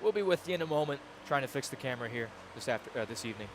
We'll be with you in a moment, trying to fix the camera here this evening.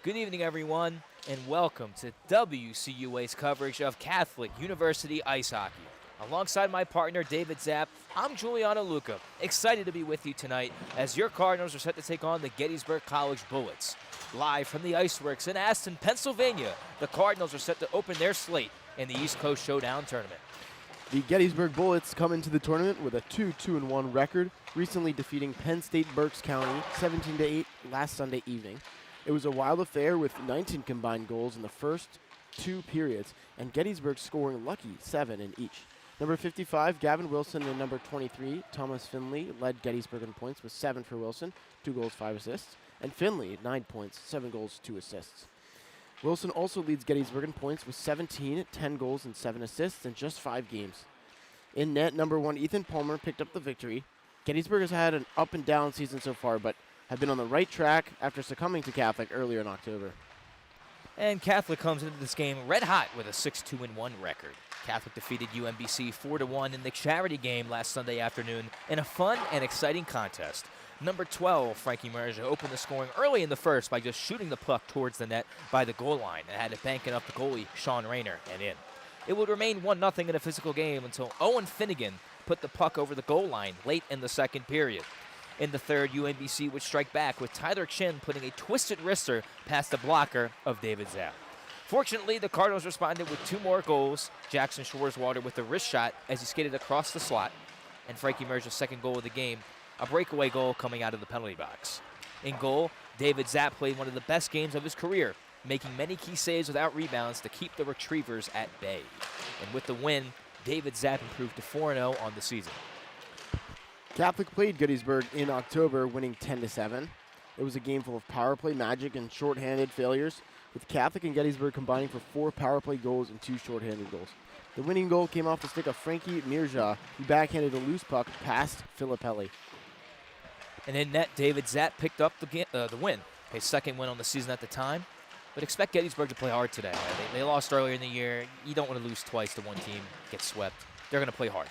Good evening, everyone, and welcome to WCUA's coverage of Catholic University Ice Hockey. Alongside my partner, David Zapp, I'm Giuliano Luca, excited to be with you tonight as your Cardinals are set to take on the Gettysburg College Bullets. Live from the Iceworks in Aston, Pennsylvania, the Cardinals are set to open their slate in the East Coast Showdown tournament. The Gettysburg Bullets come into the tournament with a 2-2-1 record, recently defeating Penn State Berks County 17-8 last Sunday evening. It was a wild affair with 19 combined goals in the first two periods, and Gettysburg scoring lucky 7 in each. Number 55, Gavin Wilson, and number 23, Thomas Finley, led Gettysburg in points with 7 for Wilson, 2 goals, 5 assists, and Finley, 9 points, 7 goals, 2 assists. Wilson also leads Gettysburg in points with 17, 10 goals, and 7 assists in just 5 games. In net, number 1, Ethan Palmer picked up the victory. Gettysburg has had an up-and-down season so far, but have been on the right track after succumbing to Catholic earlier in October. And Catholic comes into this game red hot with a 6-2-1 record. Catholic defeated UMBC 4-1 in the charity game last Sunday afternoon in a fun and exciting contest. Number 12, Frankie Merja, opened the scoring early in the first by just shooting the puck towards the net by the goal line and had it banking up the goalie, Sean Rayner, and in. It would remain 1-0 in a physical game until Owen Finnegan put the puck over the goal line late in the second period. In the third, UMBC would strike back with Tyler Chin putting a twisted wrister past the blocker of David Zapp. Fortunately, the Cardinals responded with 2 more goals. Jackson Shoreswater with a wrist shot as he skated across the slot, and Frankie Merja's second goal of the game, a breakaway goal coming out of the penalty box. In goal, David Zapp played one of the best games of his career, making many key saves without rebounds to keep the Retrievers at bay. And with the win, David Zapp improved to 4-0 on the season. Catholic played Gettysburg in October, winning 10-7. It was a game full of power play magic and shorthanded failures, with Catholic and Gettysburg combining for 4 power play goals and 2 shorthanded goals. The winning goal came off the stick of Frankie Mirja, who backhanded a loose puck past Filippelli. And in net, David Zapp picked up the win, his second win on the season at the time. But expect Gettysburg to play hard today. They lost earlier in the year. You don't want to lose twice to one team, get swept. They're going to play hard.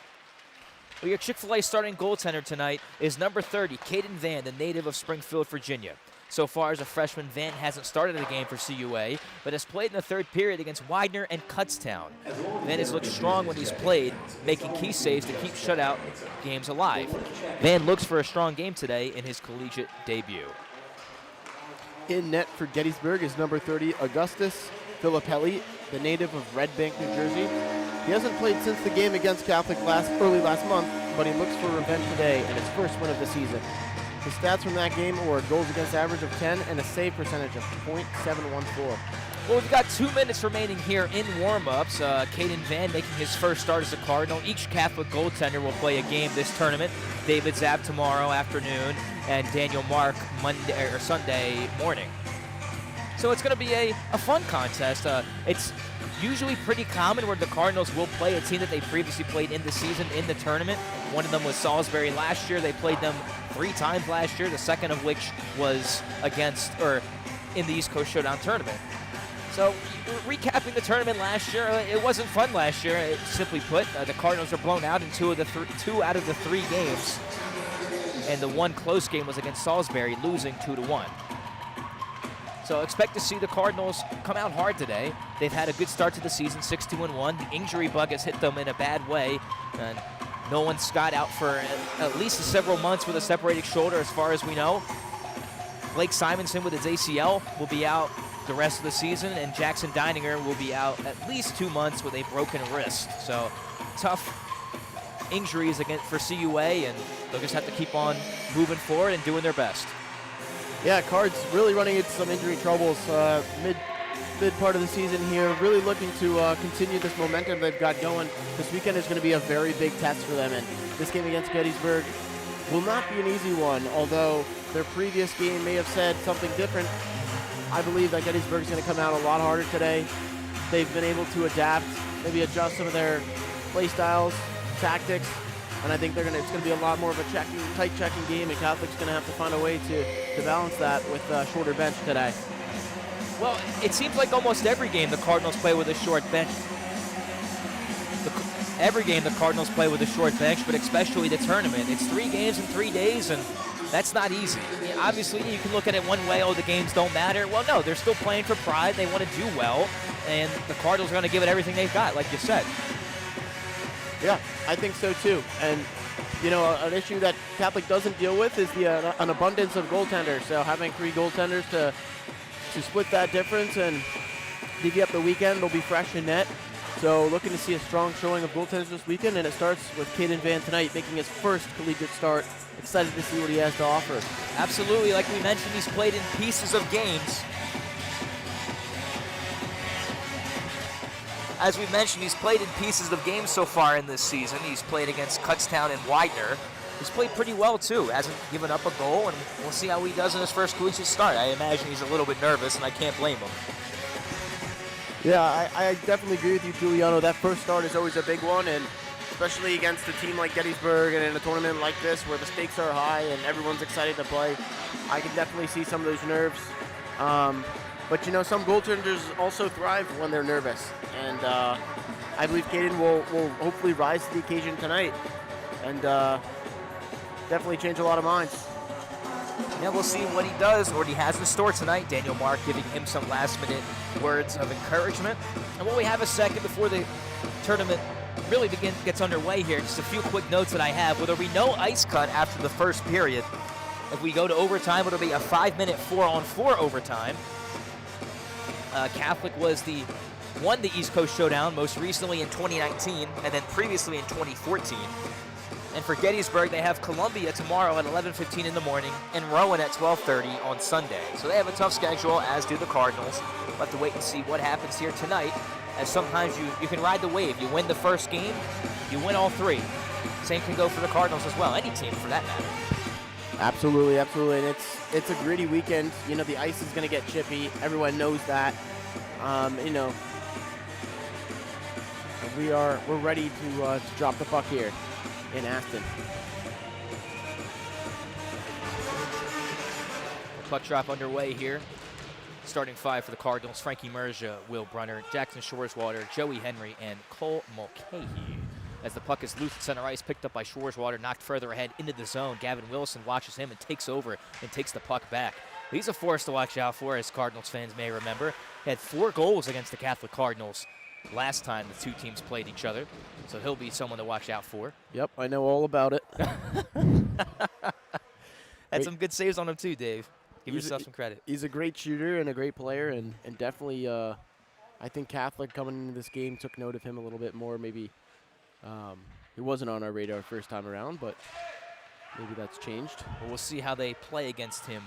Well, your Chick-fil-A starting goaltender tonight is number 30, Caden Van, the native of Springfield, Virginia. So far as a freshman, Van hasn't started a game for CUA, but has played in the third period against Widener and Kutztown. Van has looked strong when he's played, making key saves to keep shutout games alive. Van looks for a strong game today in his collegiate debut. In net for Gettysburg is number 30, Augustus Filippelli, the native of Red Bank, New Jersey. He hasn't played since the game against Catholic early last month, but he looks for revenge today and his first win of the season. His stats from that game were goals against average of 10 and a save percentage of .714. Well, we've got 2 minutes remaining here in warm-ups. Caden Van making his first start as a Cardinal. Each Catholic goaltender will play a game this tournament. David Zapp tomorrow afternoon and Daniel Mark Monday or Sunday morning. So it's going to be a fun contest. It's usually pretty common where the Cardinals will play a team that they previously played in the season in the tournament. One of them was Salisbury last year. They played them 3 times last year, the second of which was in the East Coast Showdown tournament. So recapping the tournament last year, it wasn't fun last year. Simply put, the Cardinals were blown out in 2 out of the 3 games, and the one close game was against Salisbury, losing 2-1. So expect to see the Cardinals come out hard today. They've had a good start to the season, 6-2-1. The injury bug has hit them in a bad way, and Nolan Scott out for at least several months with a separated shoulder, as far as we know. Blake Simonson with his ACL will be out the rest of the season, and Jackson Deininger will be out at least 2 months with a broken wrist. So tough injuries again for CUA, and they'll just have to keep on moving forward and doing their best. Yeah, Cards really running into some injury troubles mid part of the season here. Really looking to continue this momentum they've got going. This weekend is going to be a very big test for them, and this game against Gettysburg will not be an easy one, although their previous game may have said something different. I believe that Gettysburg is going to come out a lot harder today. They've been able to adapt, maybe adjust some of their play styles, tactics, and I think it's going to be a lot more of a tight checking game, and Catholic's going to have to find a way to balance that with a shorter bench today. Well, it seems like almost every game the Cardinals play with a short bench. Every game the Cardinals play with a short bench, but especially the tournament. It's 3 games in 3 days, and that's not easy. I mean, obviously, you can look at it one way, oh, the games don't matter. Well, no, they're still playing for pride. They want to do well, and the Cardinals are going to give it everything they've got, like you said. Yeah, I think so too. And an issue that Catholic doesn't deal with is an abundance of goaltenders. So having 3 goaltenders to split that difference and divvy up the weekend, they'll be fresh in net. So looking to see a strong showing of goaltenders this weekend, and it starts with Caden Van tonight making his first collegiate start. Excited to see what he has to offer. Absolutely. Like we mentioned, he's played in pieces of games. As we mentioned, he's played in pieces of games so far in this season. He's played against Kutztown and Widener. He's played pretty well, too. Hasn't given up a goal, and we'll see how he does in his first collegiate start. I imagine he's a little bit nervous, and I can't blame him. Yeah, I definitely agree with you, Giuliano. That first start is always a big one, and especially against a team like Gettysburg and in a tournament like this where the stakes are high and everyone's excited to play, I can definitely see some of those nerves. But some goaltenders also thrive when they're nervous, and I believe Caden will hopefully rise to the occasion tonight and definitely change a lot of minds. Yeah, we'll see what he does, what he has in store tonight. Daniel Mark giving him some last-minute words of encouragement. And when we have a second before the tournament really gets underway here, just a few quick notes that I have. Will there be no ice cut after the first period? If we go to overtime, it'll be a 5-minute 4-on-4 overtime. Catholic won the East Coast Showdown most recently in 2019 and then previously in 2014. And for Gettysburg, they have Columbia tomorrow at 11:15 in the morning and Rowan at 12:30 on Sunday. So they have a tough schedule, as do the Cardinals. We'll have to wait and see what happens here tonight, as sometimes you can ride the wave. You win the first game, you win all 3. Same can go for the Cardinals as well, any team for that matter. Absolutely, absolutely. And it's a gritty weekend. The ice is going to get chippy. Everyone knows that. We're ready to drop the puck here in Aston. Puck drop underway here. Starting 5 for the Cardinals: Frankie Merja, Will Brunner, Jackson Shoreswater, Joey Henry, and Cole Mulcahy. As the puck is loose at center ice, picked up by Shoreswater, knocked further ahead into the zone. Gavin Wilson watches him and takes over and takes the puck back. He's a force to watch out for, as Cardinals fans may remember. He had 4 goals against the Catholic Cardinals last time the two teams played each other, so he'll be someone to watch out for. Yep, I know all about it. Had some good saves on him too, Dave. Give yourself some credit. He's a great shooter and a great player, and definitely I think Catholic coming into this game took note of him a little bit more. Maybe he wasn't on our radar first time around, but maybe that's changed. Well, we'll see how they play against him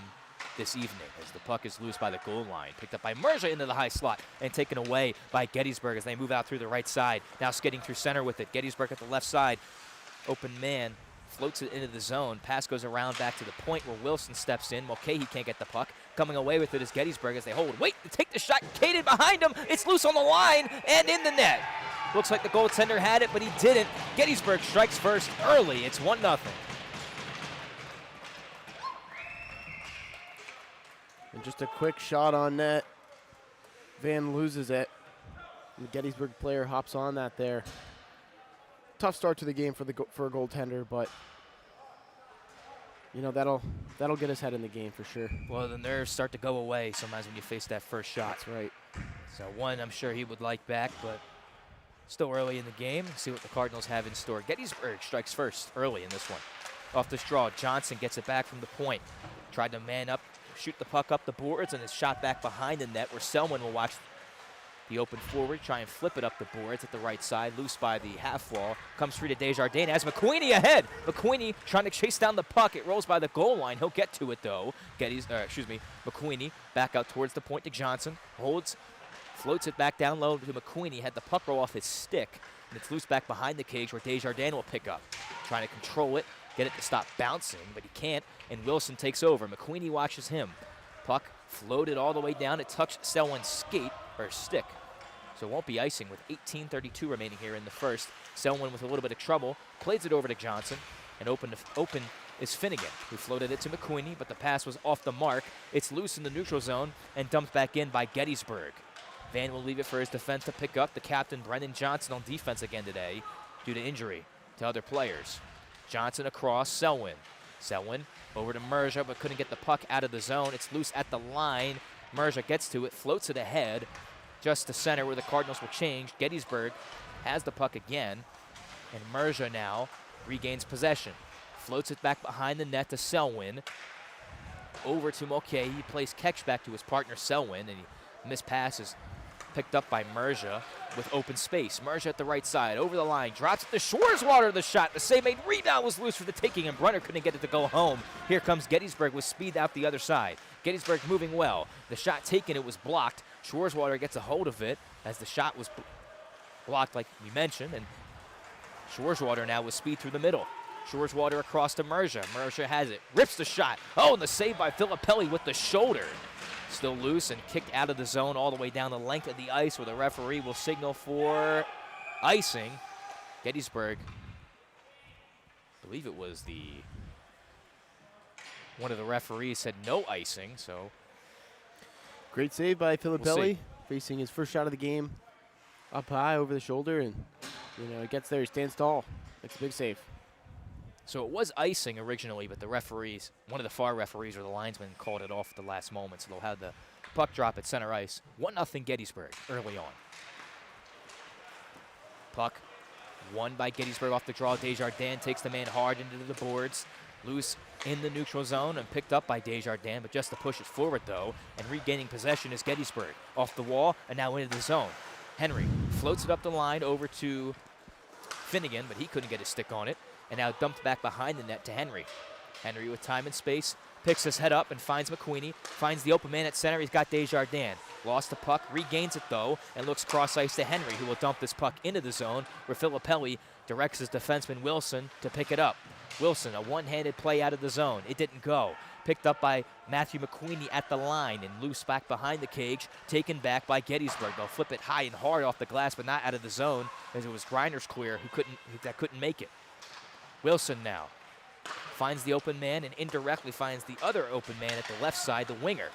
this evening, as the puck is loose by the goal line. Picked up by Merja into the high slot and taken away by Gettysburg as they move out through the right side. Now skating through center with it. Gettysburg at the left side. Open man floats it into the zone. Pass goes around back to the point where Wilson steps in. Mulcahy can't get the puck. Coming away with it is Gettysburg as they hold. Wait, take the shot. Caden behind him. It's loose on the line and in the net. Looks like the goaltender had it, but he didn't. Gettysburg strikes first early. It's 1-0. And just a quick shot on net. Van loses it. The Gettysburg player hops on that there. Tough start to the game for a goaltender, but that'll get his head in the game for sure. Well, the nerves start to go away sometimes when you face that first shot. That's right. So one I'm sure he would like back, but still early in the game. See what the Cardinals have in store. Gettysburg strikes first early in this one. Off this draw, Johnson gets it back from the point. Tried to man up, shoot the puck up the boards, and it's shot back behind the net where Selwyn will watch the open forward, try and flip it up the boards at the right side, loose by the half wall. Comes free to Desjardins as McQueenie ahead. McQueenie trying to chase down the puck. It rolls by the goal line. He'll get to it though. McQueenie back out towards the point to Johnson. Holds, floats it back down low to McQueenie. Had the puck roll off his stick, and it's loose back behind the cage where Desjardins will pick up. Trying to control it, get it to stop bouncing, but he can't, and Wilson takes over. McQueenie watches him. Puck floated all the way down. It touched Selwyn's skate, or stick. So it won't be icing with 18:32 remaining here in the first. Selwyn with a little bit of trouble. Plays it over to Johnson. And open is Finnegan, who floated it to McQueenie, but the pass was off the mark. It's loose in the neutral zone and dumped back in by Gettysburg. Van will leave it for his defense to pick up. The captain, Brendan Johnson, on defense again today due to injury to other players. Johnson across, Selwyn. Selwyn over to Merja, but couldn't get the puck out of the zone. It's loose at the line. Merja gets to it, floats it ahead, just to center where the Cardinals will change. Gettysburg has the puck again, and Merja now regains possession, floats it back behind the net to Selwyn. Over to Mulcahy. He plays catch back to his partner Selwyn, and he missed pass is picked up by Merja with open space. Merja at the right side, over the line, drops it to Schwarzwater, the shot. The save made, rebound was loose for the taking, and Brunner couldn't get it to go home. Here comes Gettysburg with speed out the other side. Gettysburg moving well. The shot taken, it was blocked. Schwarzwater gets a hold of it as the shot was blocked, like we mentioned, and Schwarzwater now with speed through the middle. Schwarzwater across to Merja. Merja has it, rips the shot. Oh, and the save by Filippelli with the shoulder. Still loose and kicked out of the zone all the way down the length of the ice, where the referee will signal for icing. Gettysburg, I believe it was one of the referees said no icing, so. Great save by Filippelli, facing his first shot of the game up high over the shoulder, and he gets there, he stands tall, makes a big save. So it was icing originally, but the referees, one of the far referees or the linesman, called it off at the last moment, so they'll have the puck drop at center ice. 1-0 Gettysburg early on. Puck won by Gettysburg off the draw. Desjardins takes the man hard into the boards. Loose in the neutral zone and picked up by Desjardins, but just to push it forward, though. And regaining possession is Gettysburg. Off the wall and now into the zone. Henry floats it up the line over to Finnegan, but he couldn't get his stick on it. And now dumped back behind the net to Henry. Henry with time and space, picks his head up and finds McQueenie, finds the open man at center. He's got Desjardins. Lost the puck, regains it though, and looks cross ice to Henry, who will dump this puck into the zone, where Filippelli directs his defenseman Wilson to pick it up. Wilson, a one-handed play out of the zone. It didn't go. Picked up by Matthew McQueenie at the line and loose back behind the cage, taken back by Gettysburg. They'll flip it high and hard off the glass, but not out of the zone, as it was Grinder's clear that couldn't make it. Wilson now finds the open man and indirectly finds the other open man at the left side, the winger.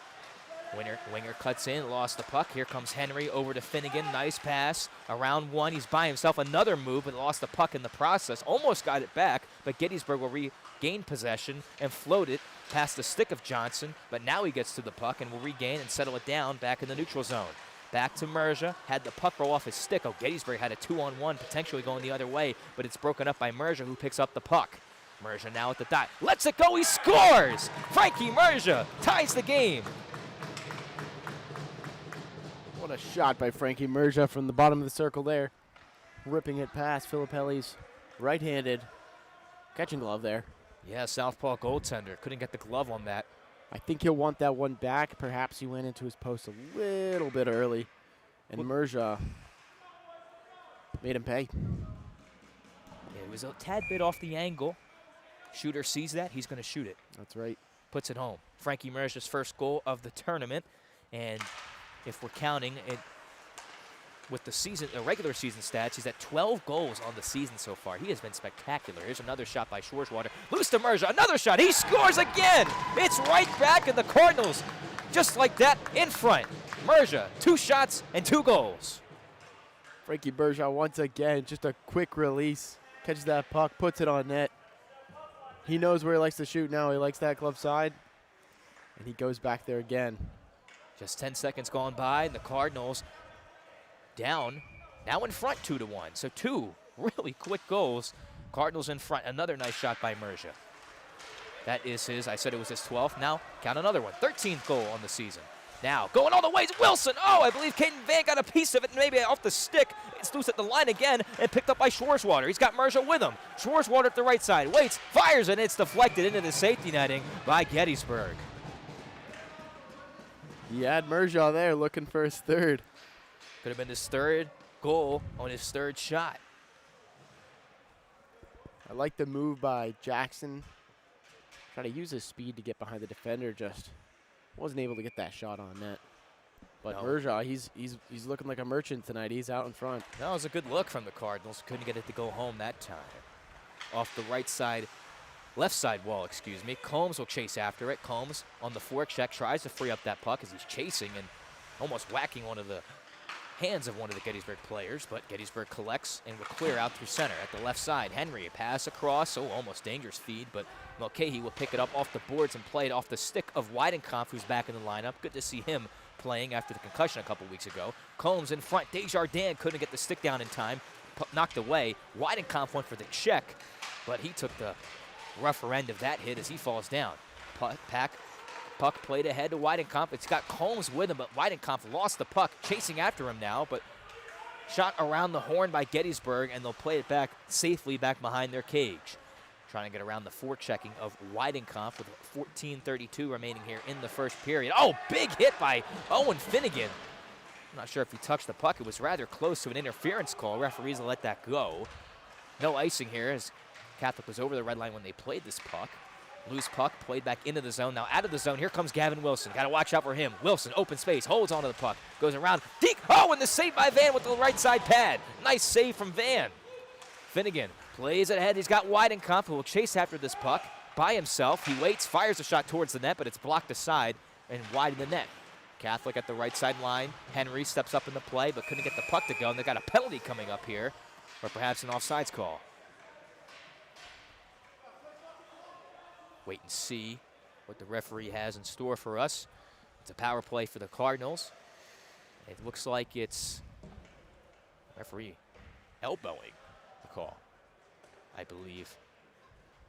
Winger cuts in, lost the puck. Here comes Henry over to Finnegan. Nice pass. Around one, he's by himself. Another move, but lost the puck in the process. Almost got it back, but Gettysburg will regain possession and float it past the stick of Johnson. But now he gets to the puck and will regain and settle it down back in the neutral zone. Back to Merja, had the puck roll off his stick. Oh, Gettysburg had a 2-on-1 potentially going the other way, but it's broken up by Merja, who picks up the puck. Merja now at the dot, lets it go, he scores! Frankie Merja ties the game. What a shot by Frankie Merja from the bottom of the circle there. Ripping it past Filippelli's right-handed catching glove there. Yeah, southpaw goaltender. Couldn't get the glove on that. I think he'll want that one back. Perhaps he went into his post a little bit early, and Merja made him pay. Yeah, it was a tad bit off the angle. Shooter sees that, he's going to shoot it. That's right. Puts it home. Frankie Merja's first goal of the tournament, and if we're counting it with the regular season stats, he's at 12 goals on the season so far. He has been spectacular. Here's another shot by Schwarzwater. Loose to Merja, another shot. He scores again. It's right back in the Cardinals. Just like that, in front. Merja, 2 shots and 2 goals. Frankie Merja once again, just a quick release. Catches that puck, puts it on net. He knows where he likes to shoot now. He likes that glove side. And he goes back there again. Just 10 seconds gone by, and the Cardinals down, now in front 2-1. So 2 really quick goals. Cardinals in front. Another nice shot by Merja. That is his, I said it was his 12th. Now count another one. 13th goal on the season. Now going all the way, Wilson. Oh, I believe Caden Van got a piece of it, maybe off the stick. It's loose at the line again and picked up by Schwarzwater. He's got Merja with him. Schwarzwater at the right side, waits, fires, and it's deflected into the safety netting by Gettysburg. He had Merja there looking for his third. Could have been his third goal on his third shot. I like the move by Jackson. Try to use his speed to get behind the defender, just wasn't able to get that shot on net. But no. Merja, he's looking like a merchant tonight. He's out in front. That was a good look from the Cardinals. Couldn't get it to go home that time. Off the right side, left side wall, excuse me. Combs will chase after it. Combs on the forecheck tries to free up that puck as he's chasing and almost whacking one of the hands of one of the Gettysburg players, but Gettysburg collects and will clear out through center. At the left side, Henry, a pass across, almost dangerous feed, but Mulcahy will pick it up off the boards and play it off the stick of Weidenkampf, who's back in the lineup. Good to see him playing after the concussion a couple weeks ago. Combs in front, Desjardins couldn't get the stick down in time, knocked away. Weidenkampf went for the check, but he took the rougher end of that hit as he falls down. Puck played ahead to Weidenkampf. It's got Combs with him, but Weidenkampf lost the puck, chasing after him now, but shot around the horn by Gettysburg, and they'll play it back safely back behind their cage. Trying to get around the forechecking of Weidenkampf with 14:32 remaining here in the first period. Oh, big hit by Owen Finnegan. I'm not sure if he touched the puck. It was rather close to an interference call. Referees will let that go. No icing here as Catholic was over the red line when they played this puck. Loose puck, played back into the zone. Now out of the zone, here comes Gavin Wilson. Got to watch out for him. Wilson, open space, holds onto the puck, goes around. Deke, oh, and the save by Van with the right side pad. Nice save from Van. Finnegan plays it ahead. He's got Weidenkampf, who will chase after this puck by himself. He waits, fires a shot towards the net, but it's blocked aside and wide in the net. Catholic at the right side line. Henry steps up in the play, but couldn't get the puck to go, and they got a penalty coming up here, or perhaps an offsides call. Wait and see what the referee has in store for us. It's a power play for the Cardinals. It looks like it's referee elbowing the call, I believe.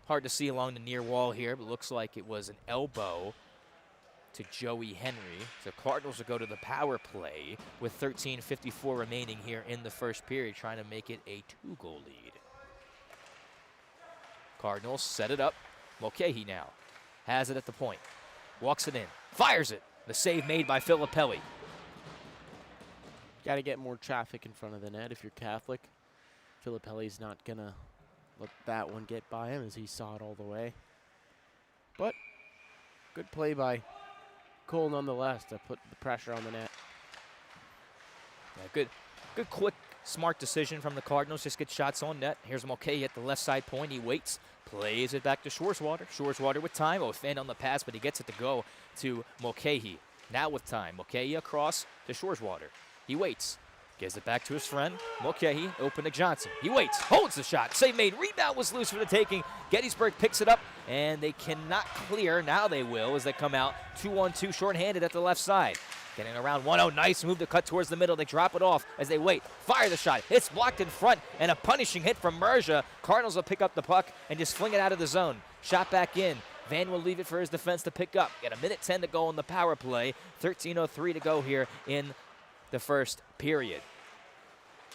Hard to see along the near wall here, but looks like it was an elbow to Joey Henry. The Cardinals will go to the power play with 13:54 remaining here in the first period, trying to make it a 2-goal lead. Cardinals set it up. Mulcahy now has it at the point. Walks it in. Fires it. The save made by Filippelli. Got to get more traffic in front of the net if you're Catholic. Filippelli's not going to let that one get by him as he saw it all the way. But good play by Cole nonetheless to put the pressure on the net. Yeah, good, quick, smart decision from the Cardinals. Just get shots on net. Here's Mulcahy at the left side point. He waits, plays it back to Shoreswater. Shoreswater with time. Oh, fan on the pass, but he gets it to go to Mulcahy. Now with time, Mulcahy across to Shoreswater. He waits, gives it back to his friend. Mulcahy, open to Johnson. He waits, holds the shot. Save made. Rebound was loose for the taking. Gettysburg picks it up, and they cannot clear. Now they will as they come out 2-on-2 shorthanded at the left side. Getting around 1-0. Nice move to cut towards the middle. They drop it off as they wait. Fire the shot. It's blocked in front, and a punishing hit from Merja. Cardinals will pick up the puck and just fling it out of the zone. Shot back in. Van will leave it for his defense to pick up. Got a minute 10 to go on the power play. 13:03 to go here in the first period.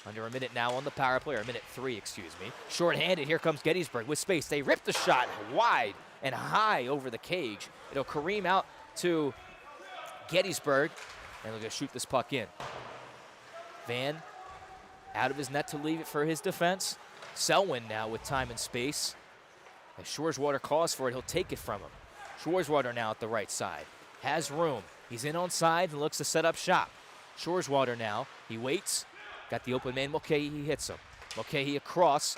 Under a minute now on the power play, or a minute 3, excuse me. Short-handed, here comes Gettysburg with space. They rip the shot wide and high over the cage. It'll careen out to Gettysburg, and they'll just shoot this puck in. Van out of his net to leave it for his defense. Selwyn now with time and space. As Shoreswater calls for it, he'll take it from him. Shoreswater now at the right side. Has room. He's in on side and looks to set up shop. Shoreswater now. He waits. Got the open man, Mulcahy. He hits him. Mulcahy across.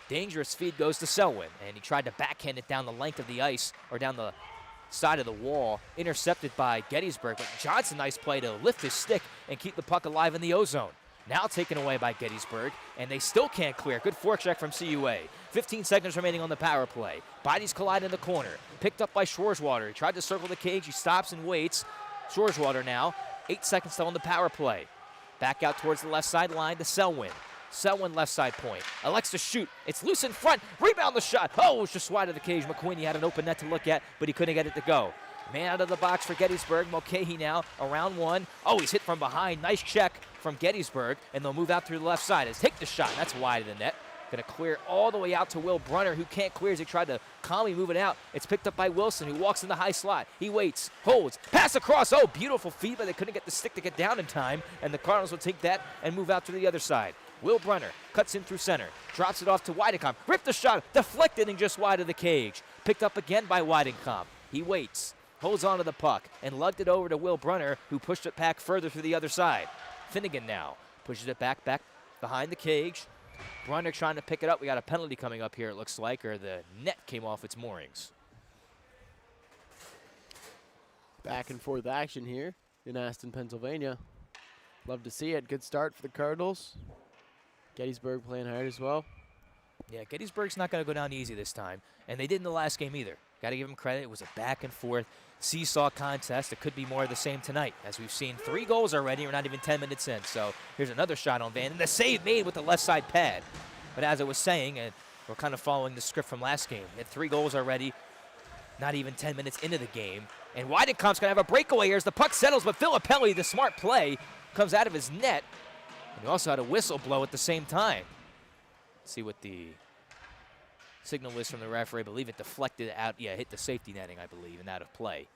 Dangerous feed goes to Selwyn, and he tried to backhand it down the length of the ice, or down the side of the wall. Intercepted by Gettysburg, but Johnson, nice play to lift his stick and keep the puck alive in the O-zone. Now taken away by Gettysburg, and they still can't clear. Good forecheck from CUA. 15 seconds remaining on the power play. Bodies collide in the corner. Picked up by Shoreswater. He tried to circle the cage. He stops and waits. Shoreswater now. 8 seconds still on the power play. Back out towards the left side line to Selwyn. Selwyn left side point. Elects to shoot. It's loose in front. Rebound the shot. Oh, it was just wide of the cage. McQueenie had an open net to look at, but he couldn't get it to go. Man out of the box for Gettysburg. Mulcahy now around one. Oh, he's hit from behind. Nice check from Gettysburg, and they'll move out through the left side. Let's take the shot. That's wide of the net. Going to clear all the way out to Will Brunner, who can't clear as he tried to calmly move it out. It's picked up by Wilson, who walks in the high slot. He waits, holds, pass across. Oh, beautiful feed, but they couldn't get the stick to get down in time, and the Cardinals will take that and move out to the other side. Will Brunner cuts in through center, drops it off to Weidenkampf. Ripped the shot, deflected and just wide of the cage. Picked up again by Weidenkampf. He waits, holds onto the puck, and lugged it over to Will Brunner, who pushed it back further to the other side. Finnegan now pushes it back behind the cage. Brunner trying to pick it up. We got a penalty coming up here, it looks like, or the net came off its moorings. Back and forth action here in Aston, Pennsylvania. Love to see it. Good start for the Cardinals. Gettysburg playing hard as well. Yeah, Gettysburg's not going to go down easy this time, and they did in the last game either. Got to give them credit. It was a back and forth seesaw contest. It could be more of the same tonight, as we've seen 3 goals already. We're not even 10 minutes in. So here's another shot on Van, and the save made with the left side pad. But as I was saying, and We're kind of following the script from last game. He had 3 goals already, not even 10 minutes into the game. And Weidenkamp's going to have a breakaway here as the puck settles, but Filippelli, the smart play, comes out of his net. And he also had a whistle blow at the same time. Let's see what the signal is from the referee. I believe it deflected out, hit the safety netting, I believe, and out of play.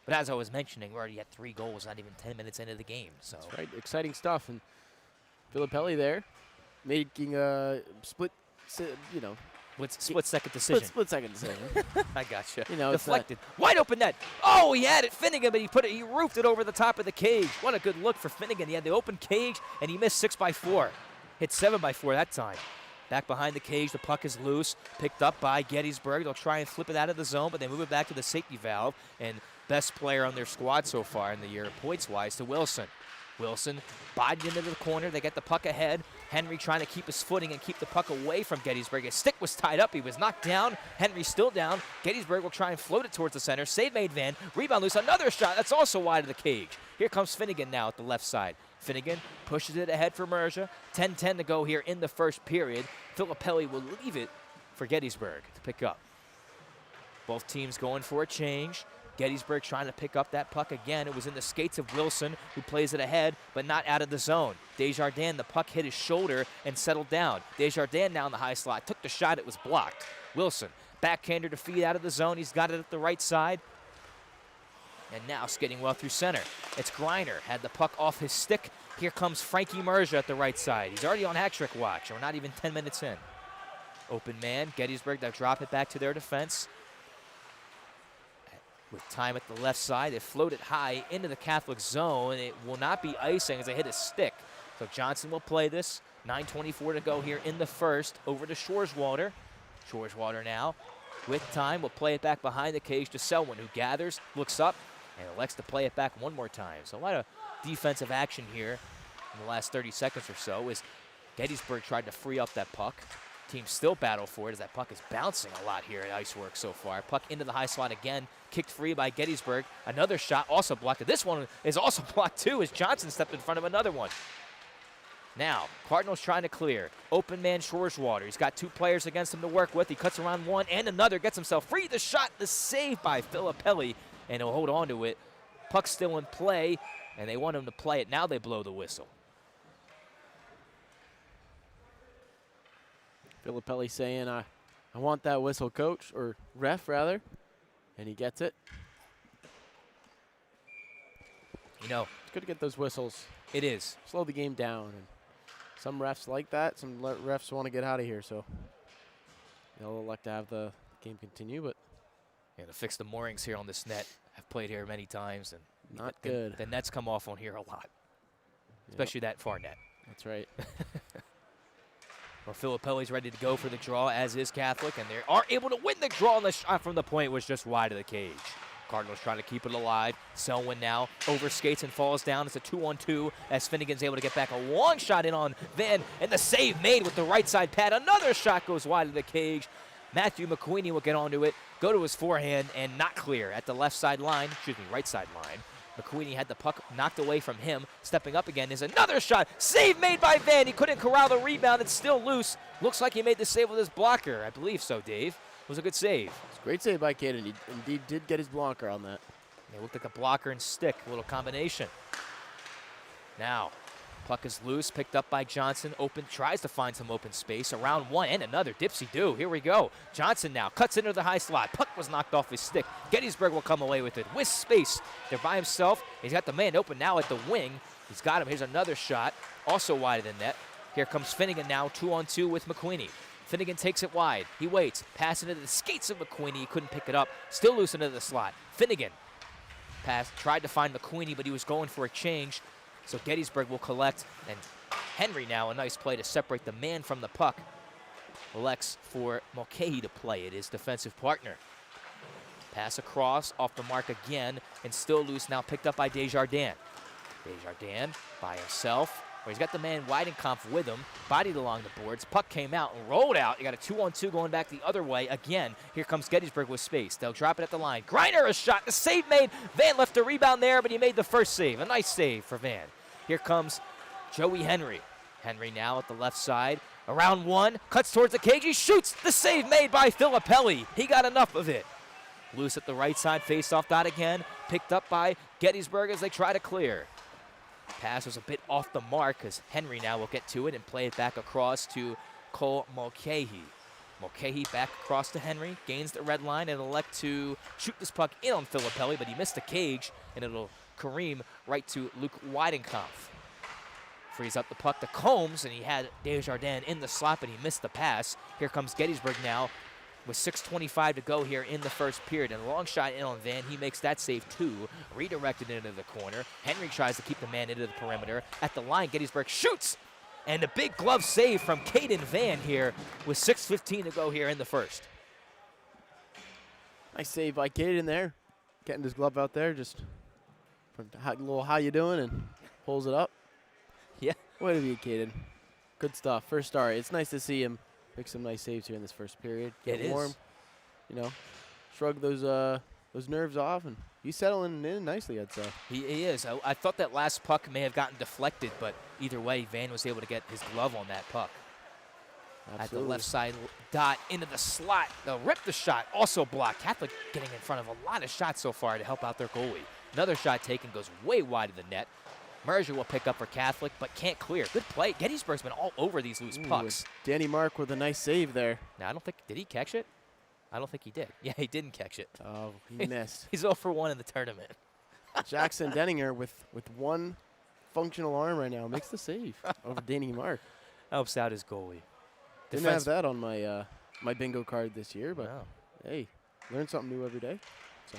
But as I was mentioning, we already had 3 goals, not even 10 minutes into the game. So that's right, exciting stuff. And Filippelli there, making a split second decision. Split second decision. I gotcha. Deflected. Wide open net. Oh, he had it, Finnegan, but he roofed it over the top of the cage. What a good look for Finnegan. He had the open cage, and he missed 6x4. Hit 7x4 that time. Back behind the cage, the puck is loose. Picked up by Gettysburg. They'll try and flip it out of the zone, but they move it back to the safety valve. And best player on their squad so far in the year, points-wise, to Wilson. Wilson bodied into the corner. They get the puck ahead. Henry trying to keep his footing and keep the puck away from Gettysburg. His stick was tied up. He was knocked down. Henry still down. Gettysburg will try and float it towards the center. Save made Van. Rebound loose. Another shot. That's also wide of the cage. Here comes Finnegan now at the left side. Finnegan pushes it ahead for Merja. 10-10 to go here in the first period. Filippelli will leave it for Gettysburg to pick up. Both teams going for a change. Gettysburg trying to pick up that puck again. It was in the skates of Wilson, who plays it ahead, but not out of the zone. Desjardins, the puck hit his shoulder and settled down. Desjardins now in the high slot. Took the shot. It was blocked. Wilson, backhander to feed out of the zone. He's got it at the right side. And now skating well through center. It's Griner. Had the puck off his stick. Here comes Frankie Merja at the right side. He's already on hat-trick watch, and we're not even 10 minutes in. Open man. Gettysburg, they'll drop it back to their defense. With time at the left side, they float it high into the Catholic zone. It will not be icing as they hit a stick. So Johnson will play this. 9:24 to go here in the first. Over to Shoreswater. Shoreswater now, with time, will play it back behind the cage to Selwyn, who gathers, looks up, and elects to play it back one more time. So a lot of defensive action here in the last 30 seconds or so as Gettysburg tried to free up that puck. Team still battle for it as that puck is bouncing a lot here at Iceworks so far. Puck into the high slot again, kicked free by Gettysburg. Another shot also blocked. This one is also blocked too as Johnson stepped in front of another one. Now, Cardinals trying to clear. Open man Shoreswater. He's got 2 players against him to work with. He cuts around one and another, gets himself free. The shot, the save by Filippelli, and he'll hold on to it. Puck's still in play, and they want him to play it. Now they blow the whistle. Filippelli saying, I want that whistle, coach, or ref, rather. And he gets it. You know, it's good to get those whistles. It is. Slow the game down. And some refs like that. Some refs want to get out of here, so they'll elect to have the game continue. But to fix the moorings here on this net. I've played here many times, and not good. The nets come off on here a lot, especially that far net. That's right. Well, Filippelli's ready to go for the draw, as is Catholic, and they are able to win the draw, and the shot from the point was just wide of the cage. Cardinals trying to keep it alive. Selwyn now overskates and falls down. It's a 2-on-2 as Finnegan's able to get back a long shot in on Van, and the save made with the right side pad. Another shot goes wide of the cage. Matthew McQueenie will get onto it, go to his forehand, and not clear at the left side line, right side line. McQueenie had the puck knocked away from him. Stepping up again is another shot. Save made by Van. He couldn't corral the rebound. It's still loose. Looks like he made the save with his blocker. I believe so, Dave. It was a good save. It's a great save by Caden. He indeed did get his blocker on that. It looked like a blocker and stick, a little combination. Now, puck is loose, picked up by Johnson. Open, tries to find some open space. Around one and another dipsy-do. Here we go. Johnson now cuts into the high slot. Puck was knocked off his stick. Gettysburg will come away with it. With space. They're by himself. He's got the man open now at the wing. He's got him. Here's another shot. Also wide of the net. Here comes Finnegan now, 2-on-2 with McQueenie. Finnegan takes it wide. He waits. Pass into the skates of McQueenie. He couldn't pick it up. Still loose into the slot. Finnegan tried to find McQueenie, but he was going for a change. So Gettysburg will collect, and Henry now, a nice play to separate the man from the puck. Elects for Mulcahy to play it, his defensive partner. Pass across, off the mark again, and still loose now, picked up by Desjardins. Desjardins by himself, where he's got the man Weidenkampf with him, bodied along the boards. Puck came out and rolled out. You got a 2-on-2 going back the other way again. Here comes Gettysburg with space. They'll drop it at the line. Griner a shot. The save made. Van left the rebound there, but he made the first save. A nice save for Van. Here comes Joey Henry. Henry now at the left side. Around one, cuts towards the cage. He shoots. The save made by Filippelli. He got enough of it. Loose at the right side, face-off dot again. Picked up by Gettysburg as they try to clear. Pass was a bit off the mark as Henry now will get to it and play it back across to Cole Mulcahy. Mulcahy back across to Henry, gains the red line and elect to shoot this puck in on Filippelli, but he missed the cage and it'll careem right to Luke Weidenkampf. Frees up the puck to Combs, and he had Desjardins in the slot, but he missed the pass. Here comes Gettysburg now with 6:25 to go here in the first period. And a long shot in on Van. He makes that save too. Redirected into the corner. Henry tries to keep the man into the perimeter. At the line, Gettysburg shoots. And a big glove save from Caden Van here with 6:15 to go here in the first. Nice save by Caden there. Getting his glove out there, just a little how you doing, and pulls it up. Yeah. Way to be, Caden. Good stuff. First star. It's nice to see him make some nice saves here in this first period. Get warm, you know, shrug those nerves off, and he's settling in nicely, I'd say. He is. I thought that last puck may have gotten deflected, but either way, Van was able to get his glove on that puck. Absolutely. At the left side dot into the slot. They'll rip the shot, also blocked. Catholic getting in front of a lot of shots so far to help out their goalie. Another shot taken goes way wide of the net. Merger will pick up for Catholic, but can't clear. Good play. Gettysburg's been all over these loose pucks. Danny Mark with a nice save there. Now, I don't think, did he catch it? I don't think he did. Yeah, he didn't catch it. Oh, he missed. He's 0 for 1 in the tournament. Jackson Denninger with one functional arm right now makes the save over Danny Mark. Helps out his goalie. Didn't have that on my my bingo card this year, but hey, learn something new every day. So.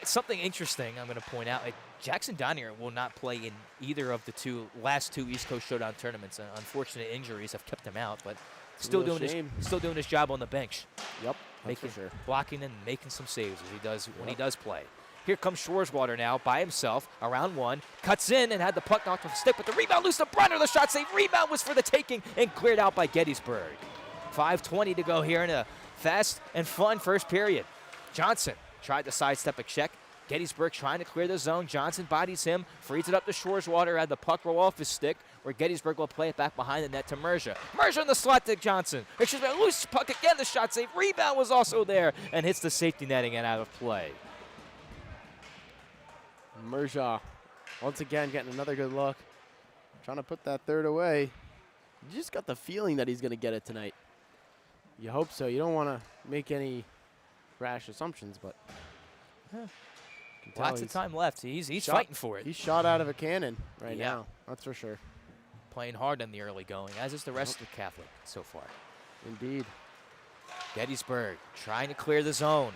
Something interesting I'm going to point out, Jackson Donnier will not play in either of the last two East Coast Showdown tournaments. Unfortunate injuries have kept him out, but still doing his job on the bench. Yep, making, for sure. Blocking and making some saves as he does when he does play. Here comes Shoreswater now by himself, around one, cuts in and had the puck knocked off the stick, but the rebound loose to Brunner. The shot save, rebound was for the taking and cleared out by Gettysburg. 5:20 to go here in a fast and fun first period. Johnson tried to sidestep a check. Gettysburg trying to clear the zone. Johnson bodies him, frees it up to Shoreswater, had the puck roll off his stick, where Gettysburg will play it back behind the net to Merja. Merja in the slot to Johnson. Excuse me, loose puck again, the shot save. Rebound was also there and hits the safety netting and out of play. Merja, once again, getting another good look. Trying to put that third away. You just got the feeling that he's going to get it tonight. You hope so. You don't want to make any rash assumptions, but lots of time left. He's fighting for it. He's shot out of a cannon right now. That's for sure. Playing hard in the early going, as is the rest of Catholic so far. Indeed. Gettysburg trying to clear the zone.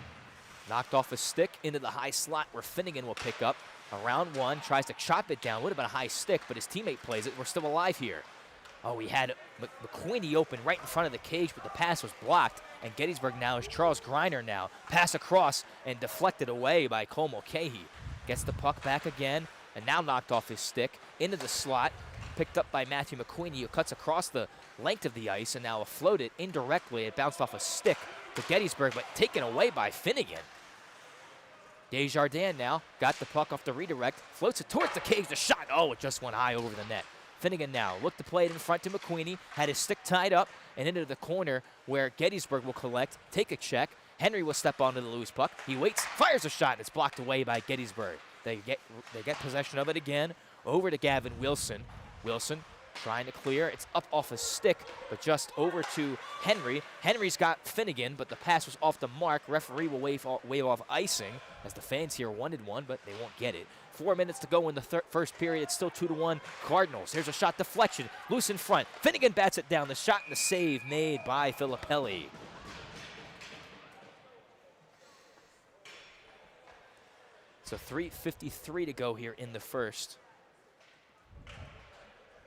Knocked off a stick into the high slot where Finnegan will pick up. Around one, tries to chop it down. Would have been a high stick, but his teammate plays it. We're still alive here. Oh, we had McQueenie open right in front of the cage, but the pass was blocked. And Gettysburg now is Charles Griner now. Pass across and deflected away by Cole Mulcahy. Gets the puck back again and now knocked off his stick into the slot. Picked up by Matthew McQueenie, who cuts across the length of the ice and now floated indirectly. It bounced off a stick to Gettysburg, but taken away by Finnegan. Desjardins now got the puck off the redirect, floats it towards the cage. The shot, oh, it just went high over the net. Finnegan now looked to play it in front to McQueenie, had his stick tied up and into the corner where Gettysburg will collect, take a check. Henry will step onto the loose puck. He waits, fires a shot, and it's blocked away by Gettysburg. They get possession of it again, over to Gavin Wilson. Wilson trying to clear. It's up off a stick, but just over to Henry. Henry's got Finnegan, but the pass was off the mark. Referee will wave off icing, as the fans here wanted one, but they won't get it. 4 minutes to go in the first period. It's still 2-1 Cardinals. Here's a shot deflection, loose in front. Finnegan bats it down. The shot and the save made by Filippelli. So 3:53 to go here in the first.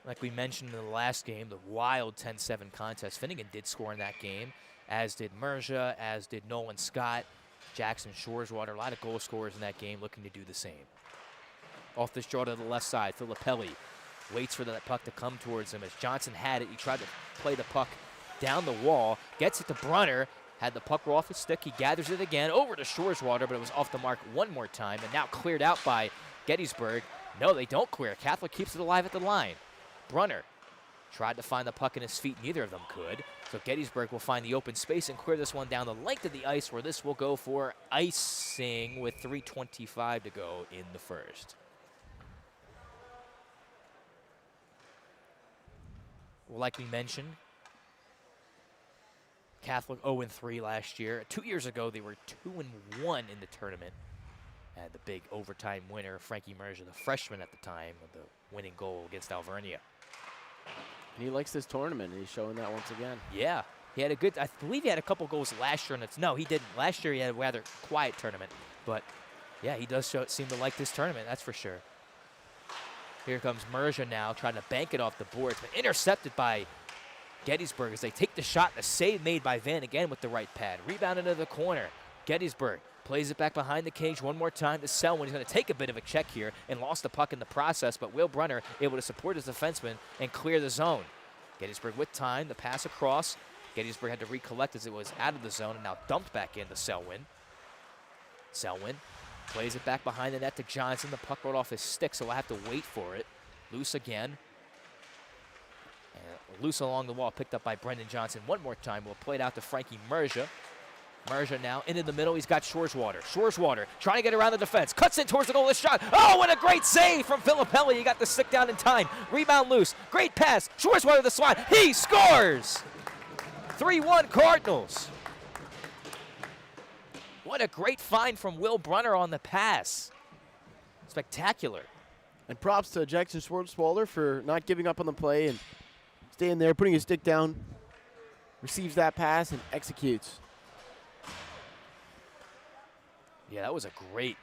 Like we mentioned in the last game, the wild 10-7 contest. Finnegan did score in that game, as did Merja, as did Nolan Scott, Jackson Shoreswater. A lot of goal scorers in that game looking to do the same. Off this draw to the left side, Filippelli waits for that puck to come towards him. As Johnson had it, he tried to play the puck down the wall, gets it to Brunner, had the puck roll off his stick. He gathers it again over to Shoreswater, but it was off the mark one more time, and now cleared out by Gettysburg. No, they don't clear. Catholic keeps it alive at the line. Brunner Tried to find the puck in his feet. Neither of them could. So Gettysburg will find the open space and clear this one down the length of the ice, where this will go for icing with 3:25 to go in the first. Well, like we mentioned, Catholic 0-3 last year. 2 years ago, they were 2-1 in the tournament. And the big overtime winner, Frankie Merja, the freshman at the time, with the winning goal against Alvernia. And he likes this tournament, and he's showing that once again. Yeah, he had a good, I believe he had a couple goals last year. No, he didn't. Last year he had a rather quiet tournament. But, yeah, he does seem to like this tournament, that's for sure. Here comes Merja now, trying to bank it off the boards, but intercepted by Gettysburg as they take the shot. The save made by Van again with the right pad. Rebound into the corner. Gettysburg plays it back behind the cage one more time to Selwyn. He's going to take a bit of a check here and lost the puck in the process, but Will Brunner able to support his defenseman and clear the zone. Gettysburg with time, the pass across. Gettysburg had to recollect as it was out of the zone and now dumped back into Selwyn. Selwyn plays it back behind the net to Johnson. The puck rolled off his stick, so we'll have to wait for it. Loose again. And loose along the wall, picked up by Brendan Johnson one more time. We'll play it out to Frankie Merja. Merja now into the middle. He's got Shoreswater. Shoreswater trying to get around the defense. Cuts in towards the goal. The shot. Oh, what a great save from Filippelli. He got the stick down in time. Rebound loose. Great pass. Shoreswater the slot. He scores! 3-1 Cardinals. What a great find from Will Brunner on the pass. Spectacular. And props to Jackson Schwartzwalder for not giving up on the play and staying there, putting his stick down, receives that pass, and executes. Yeah, that was a great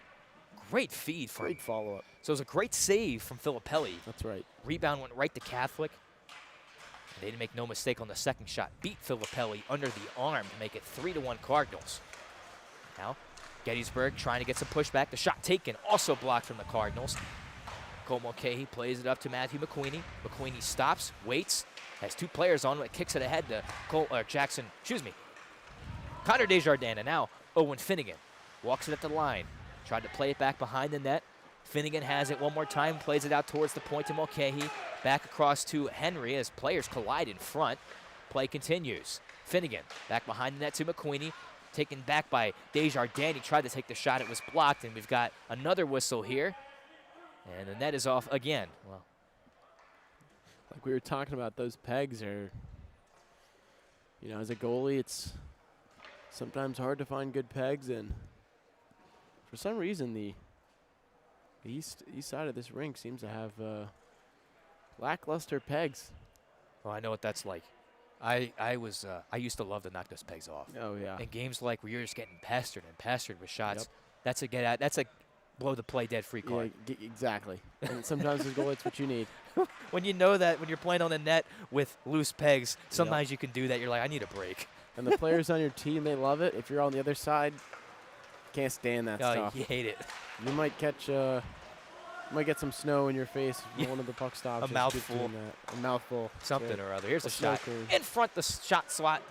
feed. Great follow-up. So it was a great save from Filippelli. That's right. Rebound went right to Catholic. They didn't make no mistake on the second shot. Beat Filippelli under the arm to make it 3-1 Cardinals. Now, Gettysburg trying to get some pushback. The shot taken, also blocked from the Cardinals. Cole Mulcahy plays it up to Matthew McQueenie. McQueenie stops, waits, has two players on him, kicks it ahead to Connor Desjardins, and now Owen Finnegan. Walks it at the line, tried to play it back behind the net. Finnegan has it one more time, plays it out towards the point to Mulcahy. Back across to Henry as players collide in front. Play continues. Finnegan back behind the net to McQueenie. Taken back by Desjardins. He tried to take the shot. It was blocked, and we've got another whistle here. And the net is off again. Well, like we were talking about, those pegs are, as a goalie, it's sometimes hard to find good pegs, and for some reason the east side of this rink seems to have lackluster pegs. Well, I know what that's like. I used to love to knock those pegs off. Oh yeah. In games like where you're just getting pestered with shots, that's a get out. That's a blow the play dead free card. Yeah, exactly. And sometimes as a goalie, it's what you need. When you know that when you're playing on the net with loose pegs, sometimes you can do that. You're like, I need a break. And the players on your team, they love it. If you're on the other side, can't stand that stuff. You hate it. You might catch, might get some snow in your face if one of the puck stops. A mouthful. A mouthful. Something or other. Here's a shot cone. in front. The slot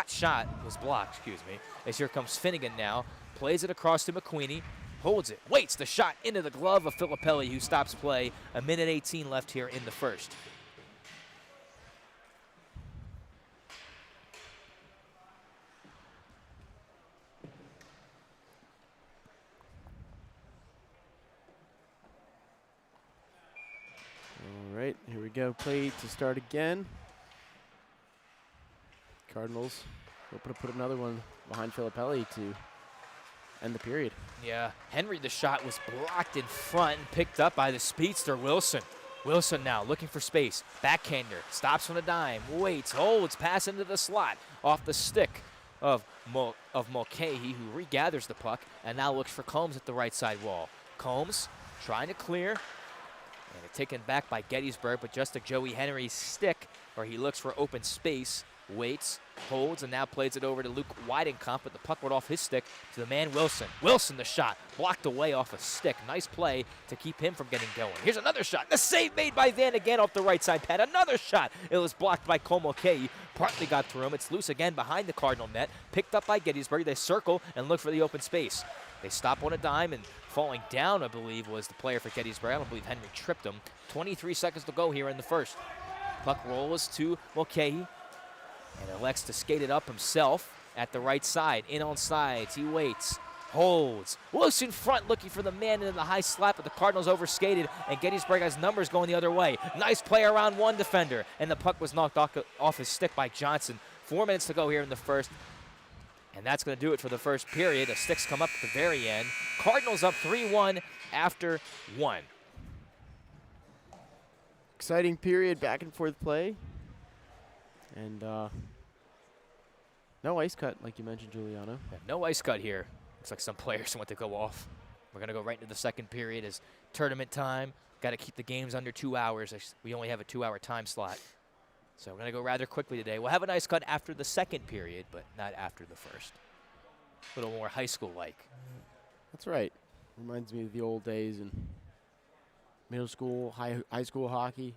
shot was blocked. Excuse me. As here comes Finnegan now, plays it across to McQueenie, holds it, waits the shot into the glove of Filippelli, who stops play. 1:18 left here in the first. All right, here we go. Play to start again. Cardinals will put another one behind Filippelli to end the period. Yeah, Henry, the shot was blocked in front and picked up by the speedster Wilson. Wilson now looking for space. Backhander, stops from the dime, waits, holds, pass into the slot off the stick of Mulcahy, who regathers the puck and now looks for Combs at the right side wall. Combs trying to clear, and it's taken back by Gettysburg, but just to Joey Henry's stick, where he looks for open space, waits, holds, and now plays it over to Luke Weidenkamp, but the puck went off his stick to the man Wilson. Wilson, the shot, blocked away off a stick. Nice play to keep him from getting going. Here's another shot. The save made by Van again off the right side pad. Another shot. It was blocked by Cole Mulcahy. Partly got through him. It's loose again behind the Cardinal net. Picked up by Gettysburg. They circle and look for the open space. They stop on a dime, and falling down, I believe, was the player for Gettysburg. I don't believe Henry tripped him. 23 seconds to go here in the first. Puck rolls to Mulcahy, and elects to skate it up himself at the right side. In on sides, he waits, holds. Loose in front, looking for the man into the high slap, but the Cardinals overskated, and Gettysburg has numbers going the other way. Nice play around one defender, and the puck was knocked off his stick by Johnson. 4 minutes to go here in the first, and that's going to do it for the first period. The sticks come up at the very end. Cardinals up 3-1 after 1. Exciting period, back and forth play. And no ice cut, like you mentioned, Giuliano. Yeah, no ice cut here. Looks like some players want to go off. We're going to go right into the second period as tournament time. Got to keep the games under 2 hours. We only have a 2-hour time slot. So we're going to go rather quickly today. We'll have an ice cut after the second period, but not after the first. A little more high school-like. That's right. Reminds me of the old days in middle school, high school hockey.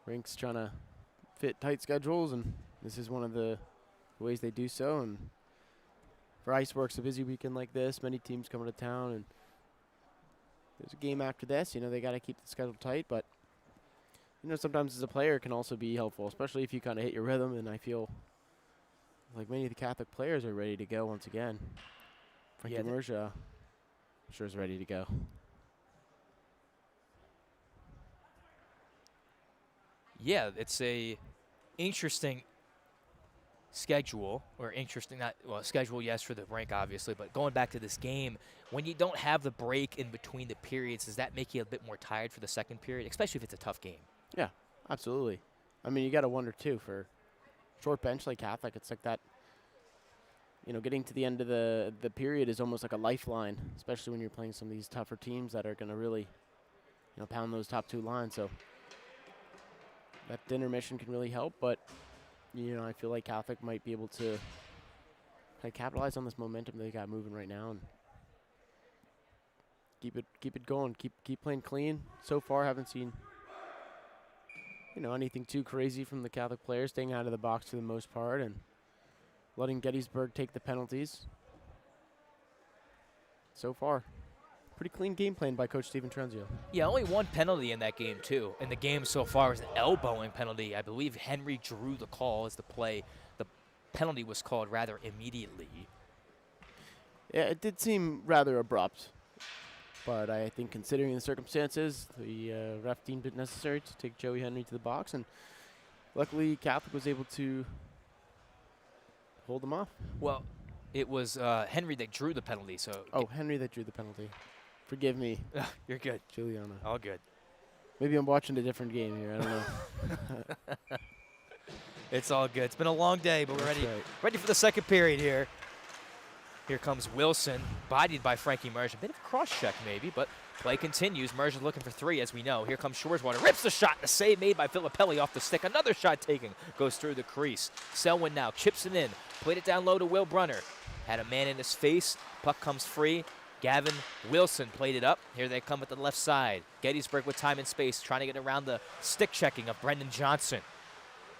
Rinks trying to fit tight schedules, and this is one of the ways they do so. And for Iceworks, a busy weekend like this, many teams coming to town, and there's a game after this. You know, they got to keep the schedule tight, but you know, sometimes as a player it can also be helpful, especially if you kind of hit your rhythm, and I feel like many of the Catholic players are ready to go once again. Frankie Merja, I'm sure, is ready to go. Yeah, it's a interesting schedule, or interesting, not, well, schedule, yes, for the rink, obviously, but going back to this game, when you don't have the break in between the periods, does that make you a bit more tired for the second period, especially if it's a tough game? Yeah, absolutely. I mean, you got to wonder, too, for short bench like Catholic, it's like that, you know, getting to the end of the period is almost like a lifeline, especially when you're playing some of these tougher teams that are going to really, you know, pound those top two lines. So that intermission can really help, but, you know, I feel like Catholic might be able to kind of capitalize on this momentum they got moving right now and keep it going, keep playing clean. So far, haven't seen, you know, anything too crazy from the Catholic players, staying out of the box for the most part and letting Gettysburg take the penalties. So far, pretty clean game plan by Coach Stephen Trenzio. Yeah, only one penalty in that game, too. And the game so far was an elbowing penalty. I believe Henry drew the call as the play. The penalty was called rather immediately. Yeah, it did seem rather abrupt. But I think considering the circumstances, the ref deemed it necessary to take Joey Henry to the box. And luckily, Catholic was able to hold them off. Well, it was Henry that drew the penalty. So Henry that drew the penalty. Forgive me. You're good. Giuliano. All good. Maybe I'm watching a different game here. I don't know. It's all good. It's been a long day, but we're That's ready. right. Ready for the second period here. Here comes Wilson, bodied by Frankie Merja. A bit of a cross-check maybe, but play continues. Merja looking for three, as we know. Here comes Shoreswater. Rips the shot. The save made by Filippelli off the stick. Another shot taken. Goes through the crease. Selwyn now chips it in. Played it down low to Will Brunner. Had a man in his face. Puck comes free. Gavin Wilson played it up. Here they come at the left side. Gettysburg with time and space, trying to get around the stick checking of Brendan Johnson.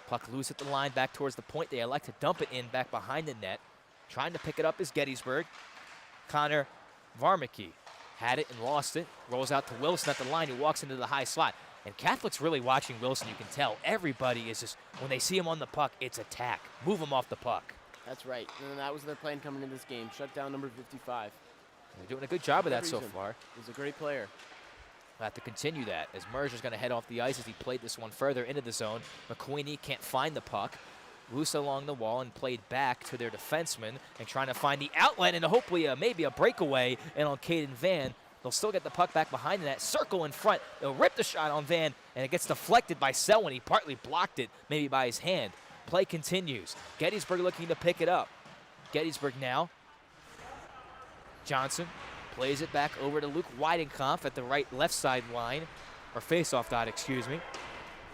Puck loose at the line, back towards the point. They elect to dump it in back behind the net. Trying to pick it up is Gettysburg. Connor Varmicki had it and lost it. Rolls out to Wilson at the line, who walks into the high slot. And Catholic's really watching Wilson, you can tell. Everybody is just, when they see him on the puck, it's attack. Move him off the puck. That's right. And that was their plan coming into this game. Shut down number 55. They're doing a good job of that so far. He's a great player. We'll have to continue that as Merger's going to head off the ice as he played this one further into the zone. McQueenie can't find the puck. Loose along the wall and played back to their defenseman and trying to find the outlet and hopefully maybe a breakaway. And on Caden Van, they'll still get the puck back behind the net. Circle in front. They'll rip the shot on Van, and it gets deflected by Selwyn. He partly blocked it, maybe by his hand. Play continues. Gettysburg looking to pick it up. Gettysburg now. Johnson plays it back over to Luke Weidenkampf at the left side line, or face-off dot, excuse me.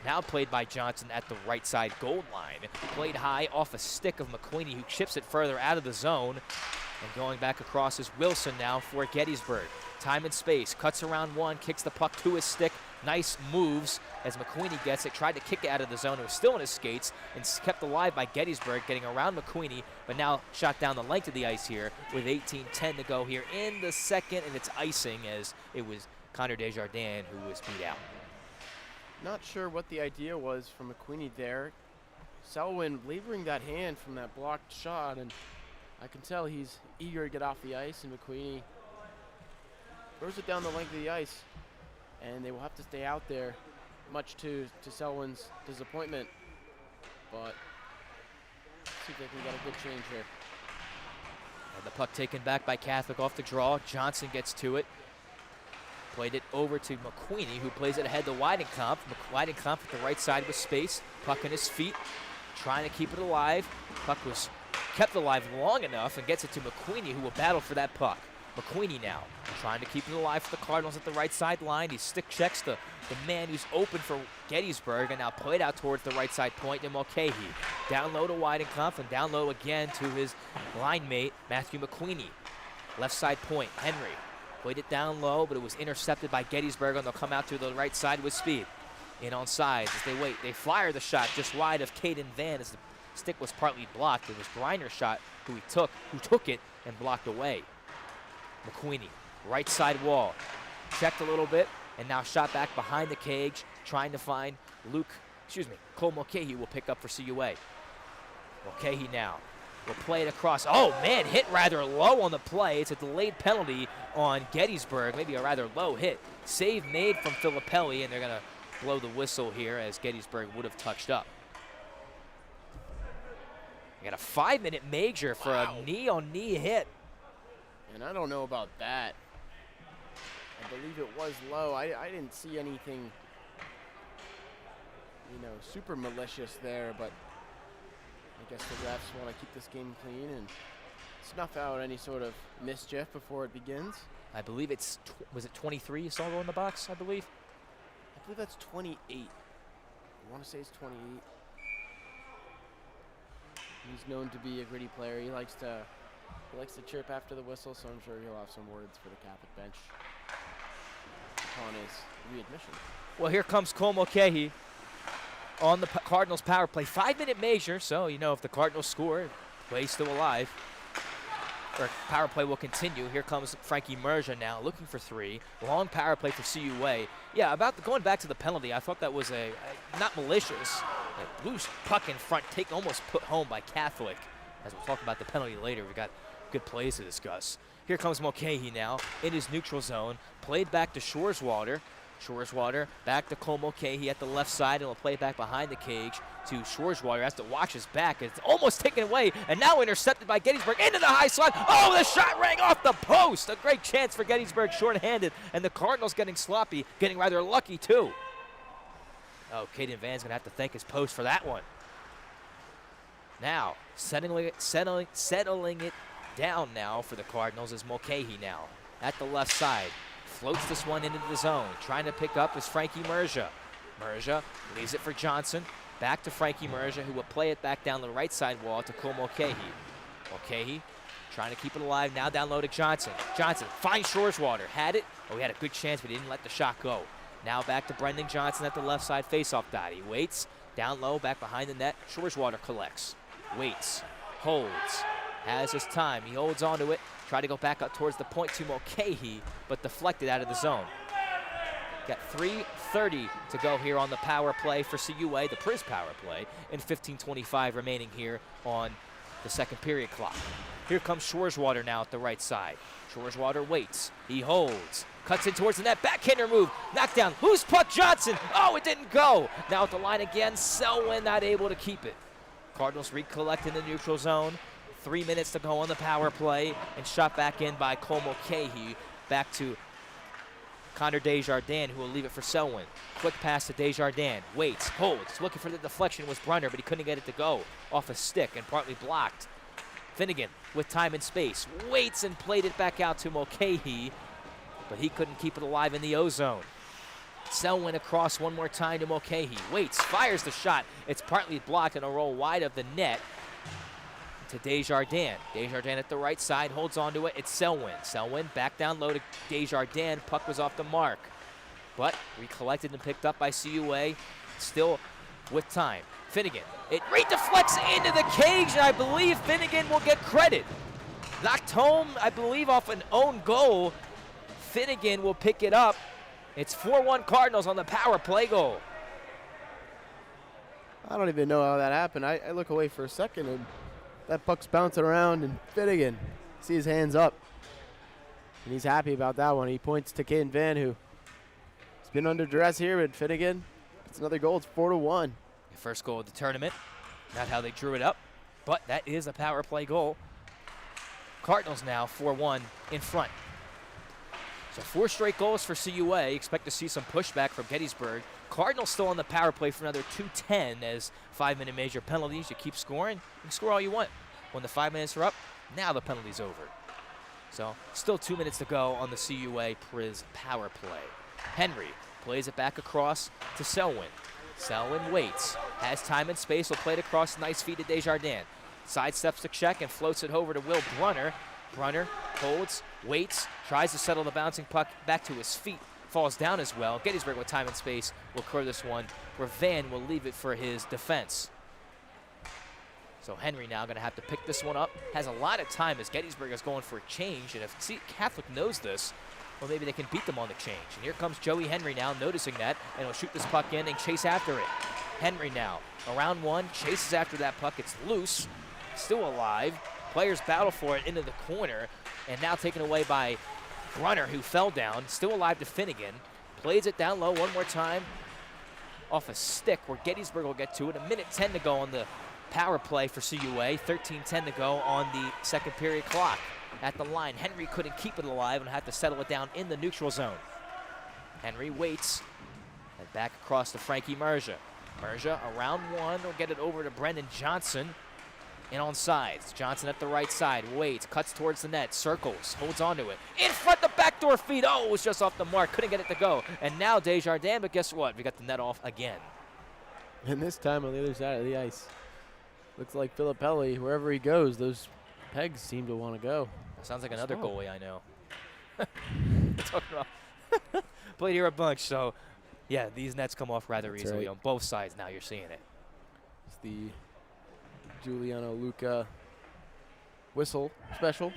Now played by Johnson at the right side goal line. Played high off a stick of McQueenie, who chips it further out of the zone. And going back across is Wilson now for Gettysburg. Time and space, cuts around one, kicks the puck to his stick, Nice moves as McQueenie gets it, tried to kick it out of the zone. It was still in his skates and kept alive by Gettysburg, getting around McQueenie, but now shot down the length of the ice here with 18:10 to go here in the second, and it's icing as it was Connor Desjardins who was beat out. Not sure what the idea was from McQueenie there. Selwyn laboring that hand from that blocked shot, and I can tell he's eager to get off the ice, and McQueenie throws it down the length of the ice. And they will have to stay out there, much to Selwyn's disappointment. But let's see if they can get a good change here. And the puck taken back by Catholic off the draw. Johnson gets to it. Played it over to McQueenie, who plays it ahead to Weidenkampf. Weidenkampf at the right side with space. Puck in his feet, trying to keep it alive. Puck was kept alive long enough and gets it to McQueenie, who will battle for that puck. McQueenie now trying to keep it alive for the Cardinals at the right side line. He stick checks the man who's open for Gettysburg, and now played out towards the right side point to Mulcahy. Down low to Weidenkampf, and down low again to his line mate, Matthew McQueenie. Left side point, Henry. Played it down low, but it was intercepted by Gettysburg, and they'll come out to the right side with speed. In on sides as they wait. They fire the shot just wide of Caden Van as the stick was partly blocked. It was Briner's shot who took it and blocked away. McQueenie, right side wall, checked a little bit, and now shot back behind the cage, trying to find Cole Mulcahy will pick up for CUA. Mulcahy now will play it across. Oh man, hit rather low on the play. It's a delayed penalty on Gettysburg, maybe a rather low hit. Save made from Filippelli, and they're gonna blow the whistle here as Gettysburg would have touched up. We got a 5-minute major for a knee-on-knee hit. And I don't know about that. I believe it was low. I didn't see anything, super malicious there, but I guess the refs want to keep this game clean and snuff out any sort of mischief before it begins. I believe was it 23 you saw go in the box, I believe? I believe that's 28. I want to say it's 28. He's known to be a gritty player. He likes to chirp after the whistle, so I'm sure he'll have some words for the Catholic bench upon his readmission. Well, here comes Cole Mulcahy on the Cardinals power play. 5-minute measure, so if the Cardinals score, play's still alive. Or power play will continue. Here comes Frankie Merja now, looking for 3. Long power play for CUA. Yeah, going back to the penalty, I thought that was not malicious. A loose puck in front, almost put home by Catholic. As we'll talk about the penalty later, we've got good plays to discuss. Here comes Mulcahy now in his neutral zone. Played back to Shoreswater. Shoreswater back to Cole Mulcahy at the left side, and will play back behind the cage to Shoreswater. Has to watch his back. It's almost taken away, and now intercepted by Gettysburg into the high slot. Oh, the shot rang off the post. A great chance for Gettysburg, shorthanded, and the Cardinals getting sloppy, getting rather lucky too. Oh, Caden Van's gonna have to thank his post for that one. Now, settling it down now for the Cardinals is Mulcahy now at the left side. Floats this one into the zone. Trying to pick up is Frankie Merja. Merja leaves it for Johnson. Back to Frankie Merja, who will play it back down the right side wall to Cole Mulcahy. Mulcahy trying to keep it alive. Now down low to Johnson. Johnson finds Shoreswater. Had it. Oh, he had a good chance, but he didn't let the shot go. Now back to Brendan Johnson at the left side faceoff dot. He waits. Down low, back behind the net. Shoreswater collects. Waits. Holds. Has his time. He holds on to it. Try to go back up towards the point to Mulcahy, but deflected out of the zone. Got 3:30 to go here on the power play for CUA, the Priz power play, and 15:25 remaining here on the second period clock. Here comes Shoreswater now at the right side. Shoreswater waits. He holds. Cuts in towards the net. Backhander move. Knockdown. Loose puck, Johnson. Oh, it didn't go. Now at the line again. Selwyn not able to keep it. Cardinals recollect in the neutral zone. 3 minutes to go on the power play, and shot back in by Cole Mulcahy. Back to Connor Desjardins, who will leave it for Selwyn. Quick pass to Desjardins. Waits, holds, looking for the deflection was Brunner, but he couldn't get it to go. Off a stick and partly blocked. Finnegan with time and space. Waits and played it back out to Mulcahy, but he couldn't keep it alive in the O-zone. Selwyn across one more time to Mulcahy. Waits, fires the shot. It's partly blocked and a roll wide of the net to Desjardins. Desjardins at the right side, holds on to it. It's Selwyn. Selwyn back down low to Desjardins. Puck was off the mark. but recollected and picked up by CUA. Still with time. Finnegan, it redeflects into the cage, and I believe Finnegan will get credit. Knocked home, I believe, off an own goal. Finnegan will pick it up. It's 4-1 Cardinals on the power play goal. I don't even know how that happened. I look away for a second, and that puck's bouncing around, and Finnegan, see his hands up. And he's happy about that one. He points to Caden Van, who's been under duress here, but Finnegan gets another goal. It's 4-1. The first goal of the tournament. Not how they drew it up, but that is a power play goal. Cardinals now 4-1 in front. So 4 straight goals for CUA. Expect to see some pushback from Gettysburg. Cardinals still on the power play for another 2:10 as 5-minute major penalties. You keep scoring, you can score all you want. When the 5 minutes are up, now the penalty's over. So still 2 minutes to go on the CUA Priz power play. Henry plays it back across to Selwyn. Selwyn waits, has time and space, will play it across, nice feed to Desjardins. Sidesteps the check and floats it over to Will Brunner. Brunner holds, waits, tries to settle the bouncing puck back to his feet, falls down as well. Gettysburg with time and space will clear this one, where Van will leave it for his defense. So Henry now going to have to pick this one up. Has a lot of time as Gettysburg is going for a change, and if Catholic knows this, well, maybe they can beat them on the change. And here comes Joey Henry now, noticing that, and he'll shoot this puck in and chase after it. Henry now, around one, chases after that puck. It's loose, still alive. Players battle for it into the corner, and now taken away by Brunner, who fell down. Still alive to Finnegan. Plays it down low one more time off a stick where Gettysburg will get to it. 1:10 to go on the power play for CUA. 13:10 to go on the second period clock. At the line, Henry couldn't keep it alive and had to settle it down in the neutral zone. Henry waits, and back across to Frankie Merja. Merja around one, will get it over to Brendan Johnson. And on sides, Johnson at the right side, waits, cuts towards the net, circles, holds onto it. In front, the backdoor feed, oh, it was just off the mark, couldn't get it to go. And now Desjardins, but guess what? We got the net off again. And this time on the other side of the ice, looks like Filippelli, wherever he goes, those pegs seem to want to go. That sounds like another goalie I know. Talking about played here a bunch, so yeah, these nets come off rather That's easily right. on both sides. Now you're seeing it. It's the Giuliano Luca whistle special.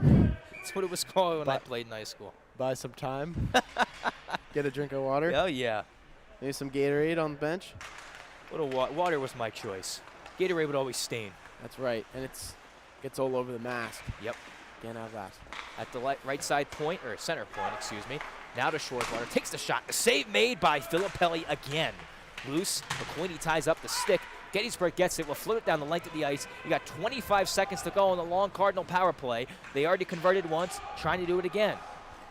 That's what it was called when I played in high school. Buy some time. Get a drink of water. Oh yeah. Maybe some Gatorade on the bench. Water was my choice. Gatorade would always stain. That's right, and gets all over the mask. Yep. Can't have that. At the right side point, or center point, excuse me. Now to Shorewater, takes the shot. The save made by Filippelli again. Loose, McQueenie ties up the stick. Gettysburg gets it, will float it down the length of the ice. You got 25 seconds to go on the long Cardinal power play. They already converted once, trying to do it again.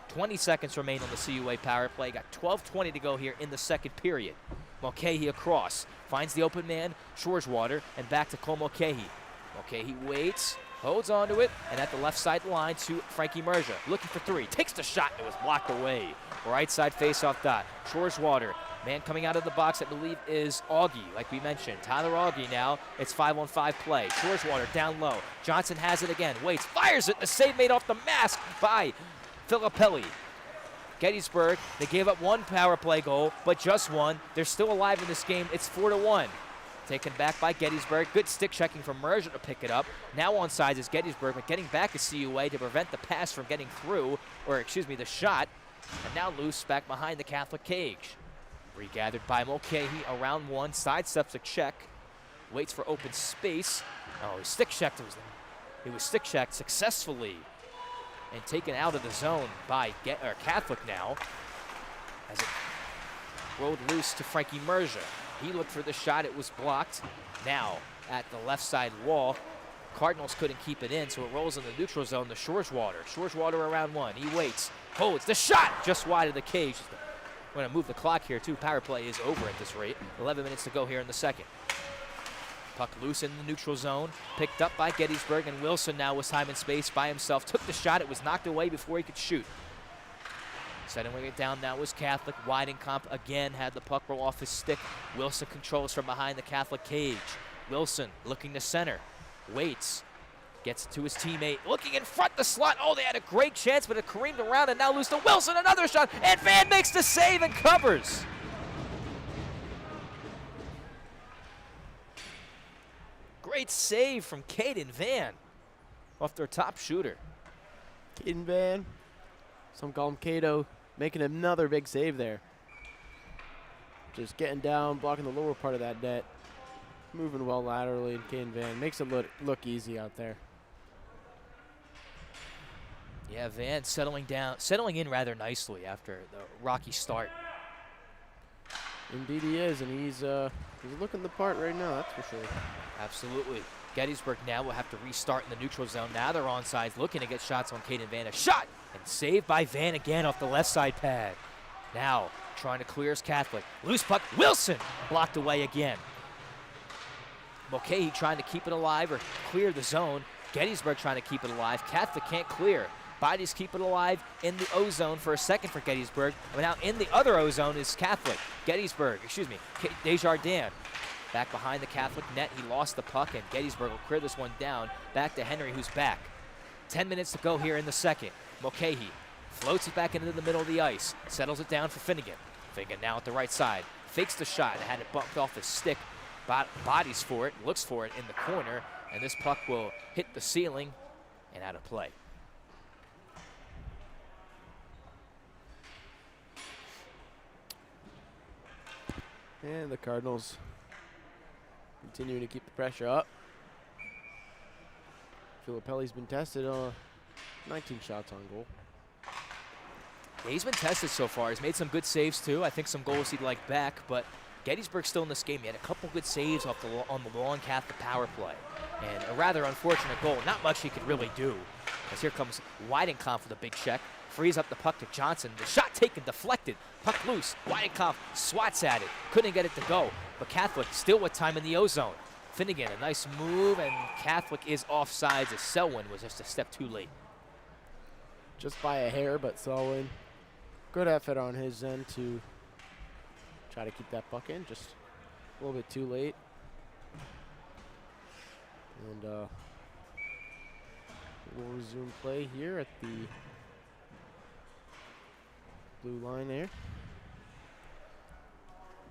20 seconds remain on the CUA power play. Got 12:20 to go here in the second period. Mulcahy across, finds the open man, Shoreswater, and back to Cole Mulcahy. Mulcahy waits, holds onto it, and at the left side line to Frankie Merja. Looking for three, takes the shot, and it was blocked away. Right side face-off dot, Shoreswater. Man coming out of the box, I believe, is Augie, like we mentioned. Tyler Augie now. It's 5-on-5 play. Shoreswater down low. Johnson has it again. Waits, fires it. The save made off the mask by Filippelli. Gettysburg, they gave up one power play goal, but just one. They're still alive in this game. It's 4-1. Taken back by Gettysburg. Good stick checking from Merja to pick it up. Now on sides is Gettysburg, but getting back is CUA to prevent the pass from getting through, or excuse me, the shot. And now loose back behind the Catholic cage. Regathered by Mulcahy around one, sidesteps a check, waits for open space. Oh, he stick checked. It was stick checked successfully and taken out of the zone by Catholic now as it rolled loose to Frankie Merja. He looked for the shot, it was blocked. Now at the left side wall, Cardinals couldn't keep it in, so it rolls in the neutral zone to Shoreswater. Shoreswater around one, he waits, holds the shot just wide of the cage. We're going to move the clock here, too. Power play is over at this rate. 11 minutes to go here in the second. Puck loose in the neutral zone. Picked up by Gettysburg, and Wilson now with time and space by himself. Took the shot. It was knocked away before he could shoot. Settling it down now was Catholic. Weidenkamp again had the puck roll off his stick. Wilson controls from behind the Catholic cage. Wilson looking to center. Waits. Gets it to his teammate, looking in front, the slot. Oh, they had a great chance, but it careened around and now loose to Wilson. Another shot, and Van makes the save and covers. Great save from Caden Van off their top shooter. Caden Van, some call him Cato, making another big save there. Just getting down, blocking the lower part of that net. Moving well laterally, and Caden Van makes it look easy out there. Yeah, Van settling in rather nicely after the rocky start. Indeed he is, and he's looking the part right now, that's for sure. Absolutely. Gettysburg now will have to restart in the neutral zone. Now they're on sides, looking to get shots on Caden Van. A shot, and saved by Van again off the left side pad. Now trying to clear his Catholic. Loose puck, Wilson blocked away again. Mulcahy trying to keep it alive or clear the zone. Gettysburg trying to keep it alive. Catholic can't clear. Bodies keep it alive in the O zone for a second for Gettysburg. But now in the other O zone is Catholic. Desjardins back behind the Catholic net. He lost the puck, and Gettysburg will clear this one down. Back to Henry, who's back. 10 minutes to go here in the second. Mulcahy floats it back into the middle of the ice. Settles it down for Finnegan. Finnegan now at the right side. Fakes the shot and had it bumped off his stick. Bodies for it, looks for it in the corner, and this puck will hit the ceiling and out of play. And the Cardinals continuing to keep the pressure up. Filippelli's been tested on 19 shots on goal. Yeah, he's been tested so far. He's made some good saves too. I think some goals he'd like back, but Gettysburg still in this game. He had a couple good saves on the long Catholic power play. And a rather unfortunate goal. Not much he could really do. As here comes Weidenkampf with a big check. Frees up the puck to Johnson. The shot taken, deflected. Puck loose. Weidenkampf swats at it. Couldn't get it to go. But Catholic still with time in the O-zone. Finnegan, a nice move, and Catholic is offsides as Selwyn was just a step too late. Just by a hair, but Selwyn, good effort on his end to try to keep that puck in. Just a little bit too late. And we'll resume play here at the blue line there.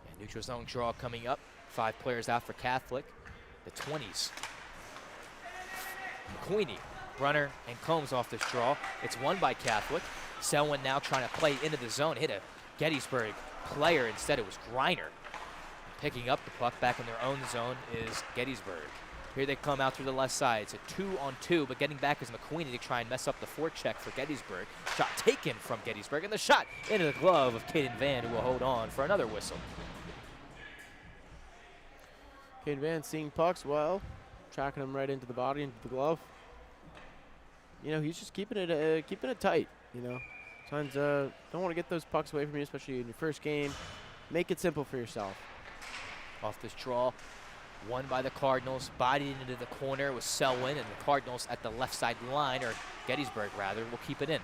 And neutral zone draw coming up. 5 players out for Catholic. The 20s. McQueenie, Brunner, and Combs off this draw. It's won by Catholic. Selwyn now trying to play into the zone. Hit a Gettysburg player. Instead, it was Griner. Picking up the puck back in their own zone is Gettysburg. Here they come out through the left side. It's a 2-on-2, but getting back is McQueenie to try and mess up the forecheck for Gettysburg. Shot taken from Gettysburg, and the shot into the glove of Caden Van, who will hold on for another whistle. Caden Van seeing pucks well, tracking them right into the body, into the glove. You know, he's just keeping it tight. You know, sometimes don't want to get those pucks away from you, especially in your first game. Make it simple for yourself. Off this draw, won by the Cardinals, bodied into the corner with Selwyn, and the Cardinals at the left side line, or Gettysburg rather, will keep it in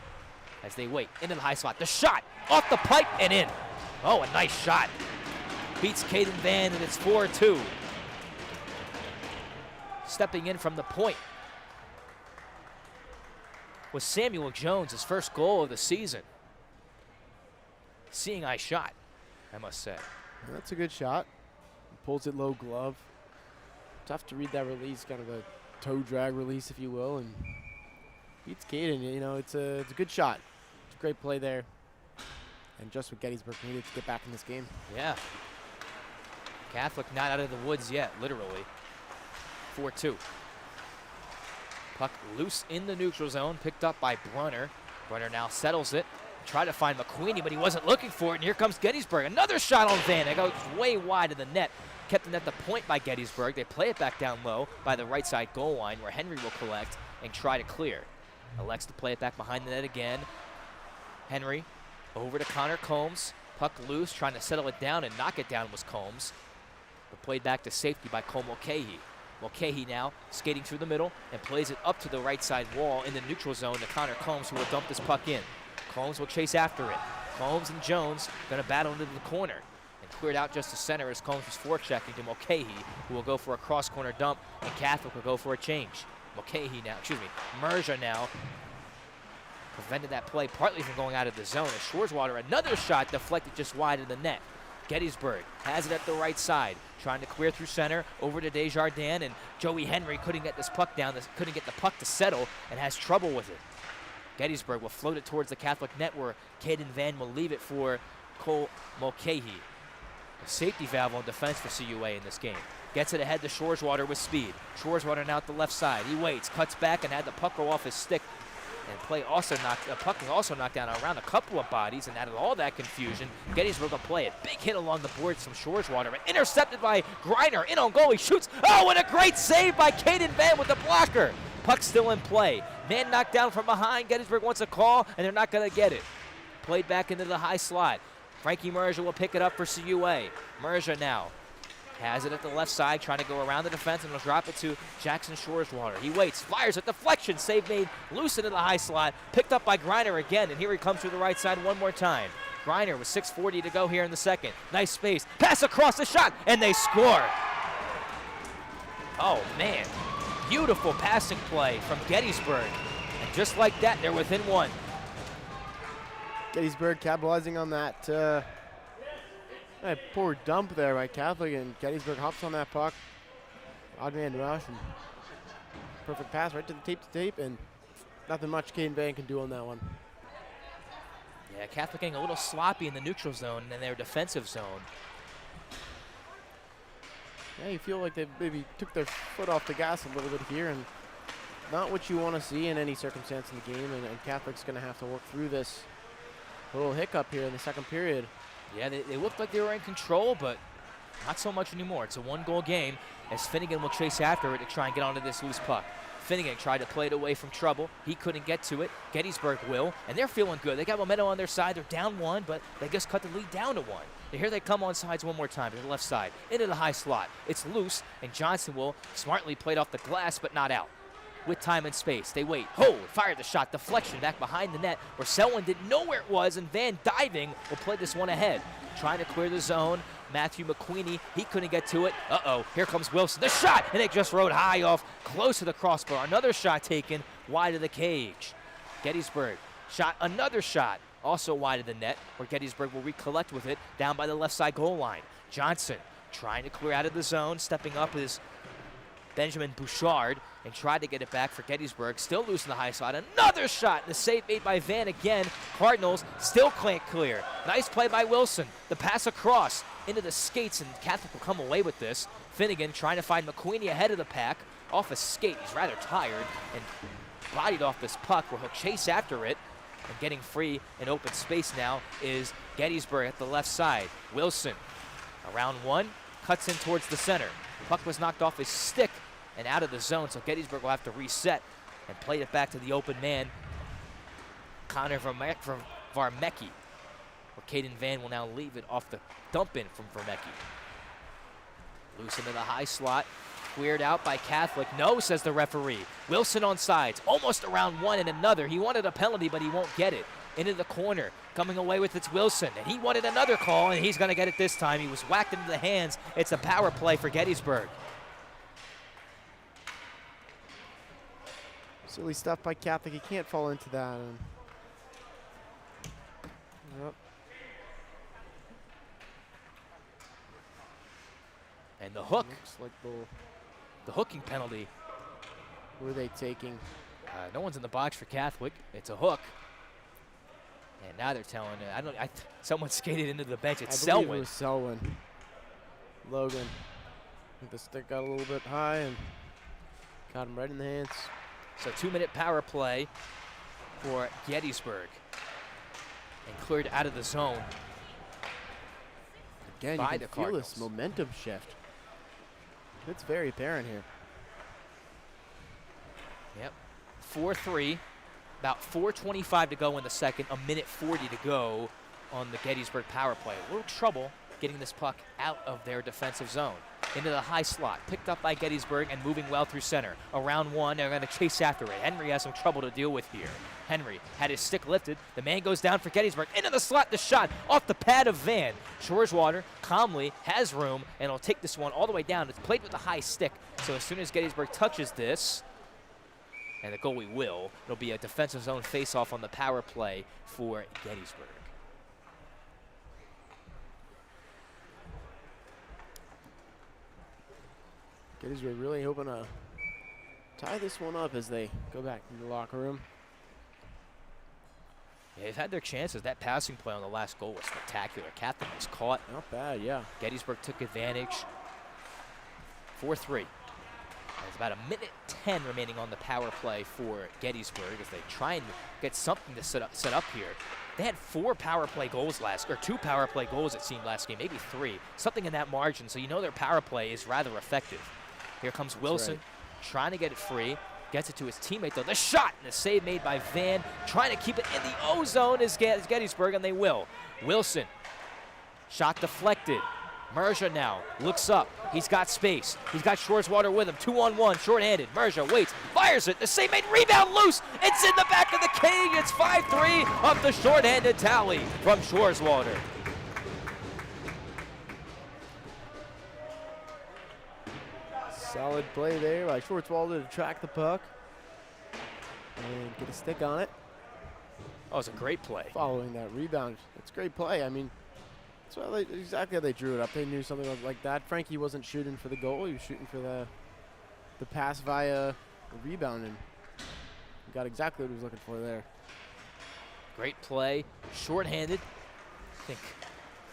as they wait. Into the high spot, the shot off the pipe and in. Oh, a nice shot. Beats Caden Van, and it's 4-2. Stepping in from the point was Samuel Jones, his first goal of the season. Seeing eye shot, I must say. That's a good shot. Pulls it low glove. Tough to read that release, kind of a toe drag release, if you will, and beats Caden. You know, it's a good shot. It's a great play there. And just what Gettysburg needed to get back in this game. Yeah. Catholic not out of the woods yet, literally. 4-2. Puck loose in the neutral zone, picked up by Brunner. Brunner now settles it. Tried to find McQueenie, but he wasn't looking for it, and here comes Gettysburg. Another shot on Van. It goes way wide of the net. Kept it at the point by Gettysburg. They play it back down low by the right side goal line, where Henry will collect and try to clear. Elects to play it back behind the net again. Henry over to Connor Combs. Puck loose, trying to settle it down and knock it down was Combs. But played back to safety by Cole Mulcahy. Mulcahy now skating through the middle and plays it up to the right side wall in the neutral zone to Connor Combs, who will dump this puck in. Combs will chase after it. Combs and Jones going to battle into the corner. And cleared out just to center as Combs was forechecking to Mulcahy, who will go for a cross-corner dump, and Catholic will go for a change. Mulcahy now, Merja now prevented that play partly from going out of the zone. As Schwarzwater, another shot deflected just wide of the net. Gettysburg has it at the right side, trying to clear through center over to Desjardins, and Joey Henry couldn't get this puck down, couldn't get the puck to settle, and has trouble with it. Gettysburg will float it towards the Catholic net, where Caden Van will leave it for Cole Mulcahy. A safety valve on defense for CUA in this game. Gets it ahead to Schwarzwater with speed. Schwarzwater now at the left side. He waits, cuts back, and had the puck go off his stick. And puck also knocked down around a couple of bodies, and out of all that confusion, Gettysburg will play it. Big hit along the boards from Schwarzwater, but intercepted by Griner. In on goal, he shoots. Oh, what a great save by Caden Van with the blocker. Puck still in play. Man knocked down from behind. Gettysburg wants a call, and they're not going to get it. Played back into the high slot. Frankie Merja will pick it up for CUA. Merja now has it at the left side, trying to go around the defense, and will drop it to Jackson Schwarzwater. He waits, fires a deflection, save made, loose into the high slot, picked up by Griner again, and here he comes through the right side one more time. Griner with 6:40 to go here in the second. Nice space, pass across the shot, and they score. Oh man, beautiful passing play from Gettysburg, and just like that, they're within one. Gettysburg capitalizing on that poor dump there by Catholic, and Gettysburg hops on that puck. Odd man rush, and perfect pass right to the tape, and nothing much Caden Van can do on that one. Yeah, Catholic getting a little sloppy in the neutral zone and their defensive zone. Yeah, you feel like they maybe took their foot off the gas a little bit here, and not what you want to see in any circumstance in the game, and Catholic's going to have to work through this little hiccup here in the second period. Yeah, they looked like they were in control, but not so much anymore. It's a one-goal game as Finnegan will chase after it to try and get onto this loose puck. Finnegan tried to play it away from trouble. He couldn't get to it. Gettysburg will, and they're feeling good. They got momentum on their side. They're down one, but they just cut the lead down to one. And here they come on sides one more time to the left side, into the high slot. It's loose, and Johnson will smartly play it off the glass, but not out. With time and space, they wait, hold, fire the shot, deflection back behind the net, where Selwyn didn't know where it was, and Van diving will play this one ahead. Trying to clear the zone, Matthew McQueenie, he couldn't get to it. Uh-oh, here comes Wilson, the shot, and it just rode high off, close to the crossbar. Another shot taken wide of the cage. Gettysburg shot another shot, also wide of the net, where Gettysburg will recollect with it down by the left side goal line. Johnson trying to clear out of the zone, stepping up is Benjamin Bouchard, and tried to get it back for Gettysburg. Still loose in the high slot. Another shot. The save made by Van again. Cardinals still can't clear. Nice play by Wilson. The pass across into the skates, and Catholic will come away with this. Finnegan trying to find McQueenie ahead of the pack. Off a skate. He's rather tired and bodied off this puck where he'll chase after it. And getting free in open space now is Gettysburg at the left side. Wilson around one. Cuts in towards the center. Puck was knocked off his stick and out of the zone, so Gettysburg will have to reset and play it back to the open man, Connor Varmecki, where Caden Van will now leave it off the dump in from Varmecki. Loose into the high slot, cleared out by Catholic. No, says the referee. Wilson on sides, almost around one and another. He wanted a penalty, but he won't get it. Into the corner, coming away with it's Wilson, and he wanted another call, and he's going to get it this time. He was whacked into the hands. It's a power play for Gettysburg. Silly stuff by Catholic. He can't fall into that. Yep. And the hook. Looks like the hooking penalty. Who are they taking? No one's in the box for Catholic. It's a hook. And now they're telling someone skated into the bench. It's I believe Selwyn. it was Selwyn. Logan. I think the stick got a little bit high and got him right in the hands. So 2-minute power play for Gettysburg. And cleared out of the zone. Again, by you the can feel Cardinals. this momentum shift. It's very apparent here. Yep. 4-3. About 4:25 to go in the second. 1:40 to go on the Gettysburg power play. A little trouble getting this puck out of their defensive zone. Into the high slot. Picked up by Gettysburg and moving well through center. Around one, they're going to chase after it. Henry has some trouble to deal with here. Henry had his stick lifted. The man goes down for Gettysburg. Into the slot, the shot off the pad of Van. Schwarzwater calmly has room and will take this one all the way down. It's played with the high stick. So as soon as Gettysburg touches this, and the goalie will. It'll be a defensive zone face-off on the power play for Gettysburg. Gettysburg really hoping to tie this one up as they go back in the locker room. Yeah, they've had their chances. That passing play on the last goal was spectacular. Catholic was caught. Not bad, yeah. Gettysburg took advantage. 4-3. There's about 1:10 remaining on the power play for Gettysburg as they try and get something to set up here. They had 4 power play goals or 2 power play goals it seemed last game, maybe 3. Something in that margin, so you know their power play is rather effective. Here comes Wilson, trying to get it free. Gets it to his teammate, though. The shot and the save made by Van. Trying to keep it in the O-zone is Gettysburg, and they will. Wilson, shot deflected. Merja now looks up. He's got space. He's got Shoreswater with him. 2-on-1, short-handed. Merja waits, fires it. The save made, rebound loose. It's in the back of the cage. It's 5-3 off the short-handed tally from Shoreswater. Solid play there by Schwartzwalder to track the puck and get a stick on it. Oh, it's a great play. Following that rebound. It's a great play. I mean, that's exactly how they drew it up. They knew something like that. Frankie wasn't shooting for the goal. He was shooting for the pass via the rebound, and he got exactly what he was looking for there. Great play. Short-handed. I think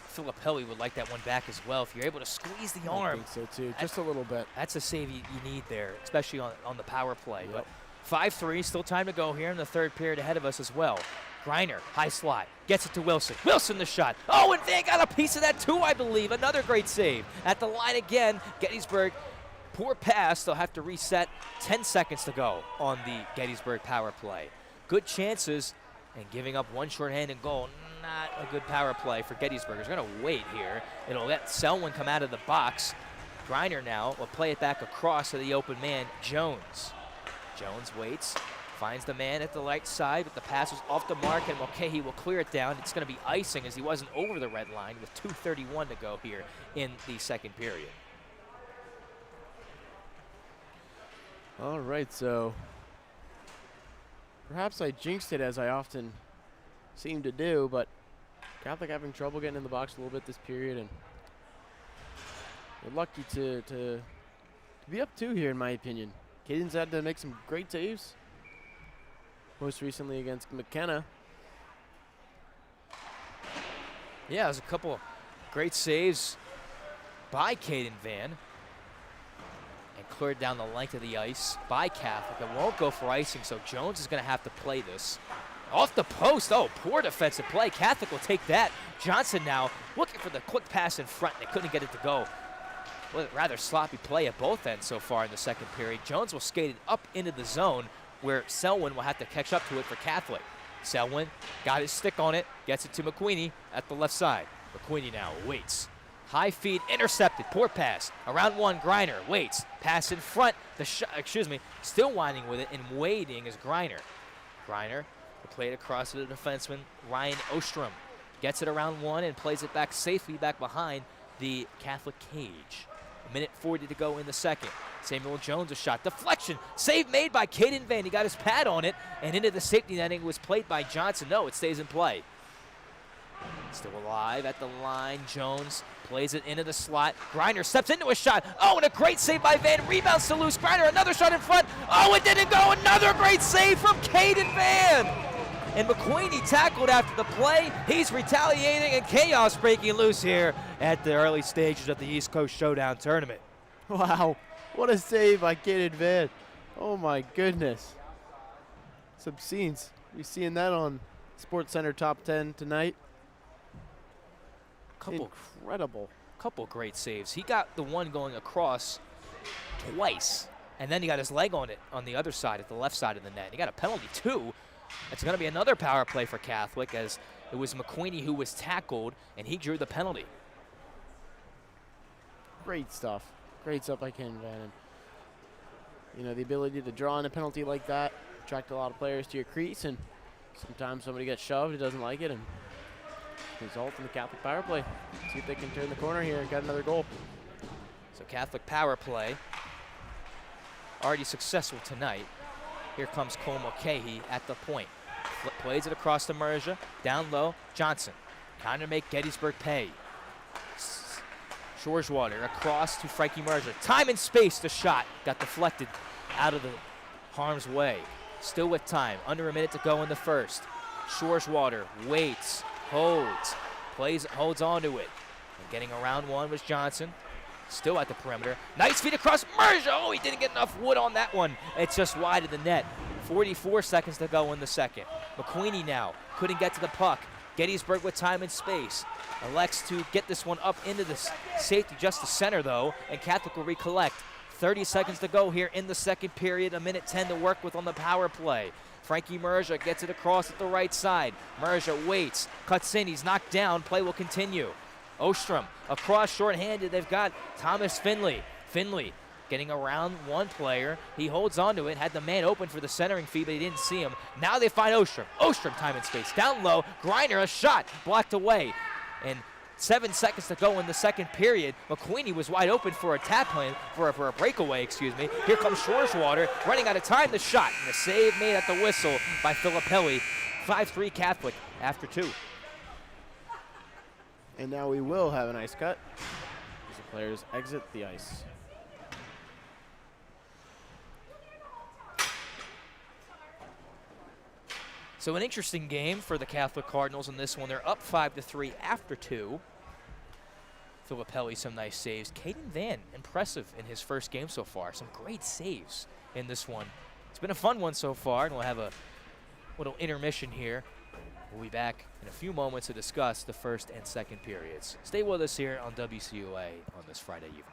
Philip Helly would like that one back as well. If you're able to squeeze the arm. I think so too, just a little bit. That's a save you need there, especially on the power play. Yep. But 5-3, still time to go here in the third period ahead of us as well. Griner, high slot, gets it to Wilson. Wilson the shot. Oh, and they got a piece of that too, I believe. Another great save. At the line again, Gettysburg, poor pass. They'll have to reset. 10 seconds to go on the Gettysburg power play. Good chances, and giving up one shorthanded goal. Not a good power play for Gettysburg. They're going to wait here. It'll let Selwyn come out of the box. Griner now will play it back across to the open man, Jones. Jones waits, finds the man at the right side, but the pass is off the mark, and Mulcahy will clear it down. It's going to be icing as he wasn't over the red line with 2:31 to go here in the second period. All right, so perhaps I jinxed it, as I often seem to do, but Catholic having trouble getting in the box a little bit this period, and we're lucky to be up 2 here, in my opinion. Caden's had to make some great saves, most recently against McKenna. Yeah, there's a couple great saves by Caden Van, and cleared down the length of the ice by Catholic. It won't go for icing, so Jones is going to have to play this. Off the post, oh, poor defensive play. Catholic will take that. Johnson now looking for the quick pass in front, and they couldn't get it to go. Well, rather sloppy play at both ends so far in the second period. Jones will skate it up into the zone where Selwyn will have to catch up to it for Catholic. Selwyn got his stick on it, gets it to McQueenie at the left side. McQueenie now waits. High feed, intercepted, poor pass. Around 1, Griner waits. Pass in front, still winding with it and waiting is Griner. Griner will play it across to the defenseman, Ryan Ostrom. Gets it around 1 and plays it back safely back behind the Catholic cage. 1:40 to go in the second. Samuel Jones a shot. Deflection. Save made by Caden Van. He got his pad on it and into the safety netting. Was played by Johnson. No, it stays in play. Still alive at the line. Jones plays it into the slot. Griner steps into a shot. Oh, and a great save by Van. Rebounds to loose. Griner, another shot in front. Oh, it didn't go. Another great save from Caden Van. And McQueenie tackled after the play. He's retaliating, and chaos breaking loose here at the early stages of the East Coast Showdown tournament. Wow, what a save by Caden Van. Oh my goodness. Some scenes. We're seeing that on Sports Center Top 10 tonight. Incredible. Couple great saves. He got the one going across twice, and then he got his leg on it on the other side, at the left side of the net. He got a penalty too. It's going to be another power play for Catholic, as it was McQueenie who was tackled, and he drew the penalty. Great stuff. Great stuff by Caden Van. And, you know, the ability to draw on a penalty like that, attract a lot of players to your crease, and sometimes somebody gets shoved who doesn't like it, and result in the Catholic power play. See if they can turn the corner here and get another goal. So Catholic power play, already successful tonight. Here comes Cole Mulcahy at the point. Plays it across to Merja. Down low, Johnson. Trying to make Gettysburg pay. Shoreswater across to Frankie Merja. Time and space, the shot got deflected out of the harm's way. Still with time, under a minute to go in the first. Shoreswater waits, holds on to it. And getting around one was Johnson. Still at the perimeter. Nice feed across Merja. Oh, he didn't get enough wood on that one. It's just wide of the net. 44 seconds to go in the second. McQueenie now couldn't get to the puck. Gettysburg with time and space. Elects to get this one up into the safety, just the center though, and Catholic will recollect. 30 seconds to go here in the second period, a minute 10 to work with on the power play. Frankie Merja gets it across at the right side. Merja waits, cuts in, he's knocked down, play will continue. Ostrom across shorthanded, they've got Thomas Finley. Finley getting around one player, he holds onto it, had the man open for the centering feed, but he didn't see him. Now they find Ostrom. Ostrom time and space, down low, Griner, a shot, blocked away. And 7 seconds to go in the second period. McQueenie was wide open for a tap in, for a breakaway, excuse me. Here comes Shoreswater, running out of time, the shot, and the save made at the whistle by Filippelli. 5-3 Catholic after 2. And now we will have an ice cut as the players exit the ice. So an interesting game for the Catholic Cardinals in this one. They're up 5-3 after 2. Filippelli, some nice saves. Caden Van, impressive in his first game so far. Some great saves in this one. It's been a fun one so far, and we'll have a little intermission here. We'll be back in a few moments to discuss the first and second periods. Stay with us here on WCUA on this Friday evening.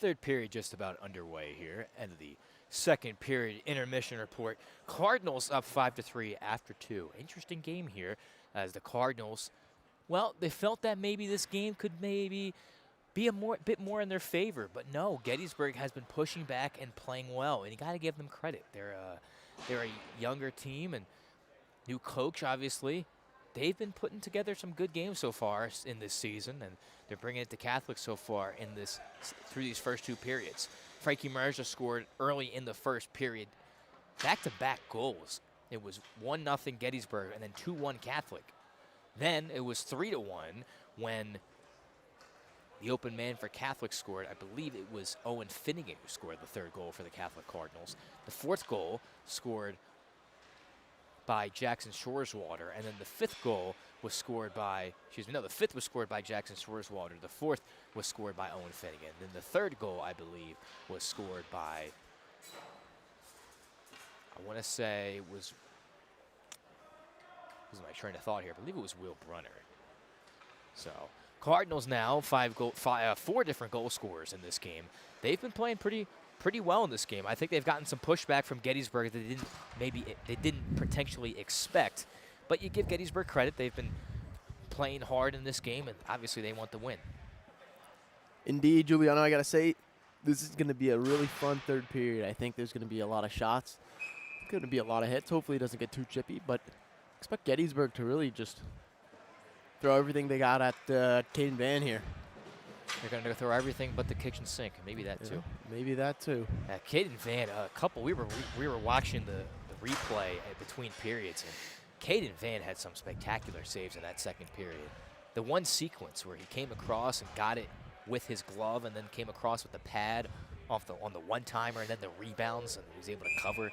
Third period just about underway here. End of the second period intermission report. Cardinals up 5-3 after 2. Interesting game here as the Cardinals, well, they felt that maybe this game could maybe be a bit more in their favor, but no, Gettysburg has been pushing back and playing well, and you got to give them credit. They're a younger team and new coach, obviously. They've been putting together some good games so far in this season, and they're bringing it to Catholic so far through these first 2 periods. Frankie Merja scored early in the first period, back-to-back goals. It was 1-0 Gettysburg and then 2-1 Catholic. Then it was 3-1 when the open man for Catholic scored. I believe it was Owen Finnegan who scored the 3rd goal for the Catholic Cardinals. The 4th goal scored by Jackson Shoreswater, and then the 5th goal was scored by, the 5th was scored by Jackson Shoreswater. The 4th was scored by Owen Finnegan. Then the 3rd goal, I believe, was scored by, I want to say was my train of thought here. I believe it was Will Brunner. So Cardinals now 4 different goal scorers in this game. They've been playing pretty well in this game. I think they've gotten some pushback from Gettysburg that they didn't potentially expect. But you give Gettysburg credit. They've been playing hard in this game, and obviously they want the win. Indeed, Giuliano, I got to say, this is going to be a really fun third period. I think there's going to be a lot of shots. It's going to be a lot of hits. Hopefully it doesn't get too chippy, but expect Gettysburg to really just throw everything they got at Caden Van here. They're going to throw everything but the kitchen sink. Maybe that too. Maybe that too. Caden Van, we were watching the replay between periods, and Caden Van had some spectacular saves in that second period. The one sequence where he came across and got it with his glove and then came across with the pad on the one-timer and then the rebounds, and he was able to cover.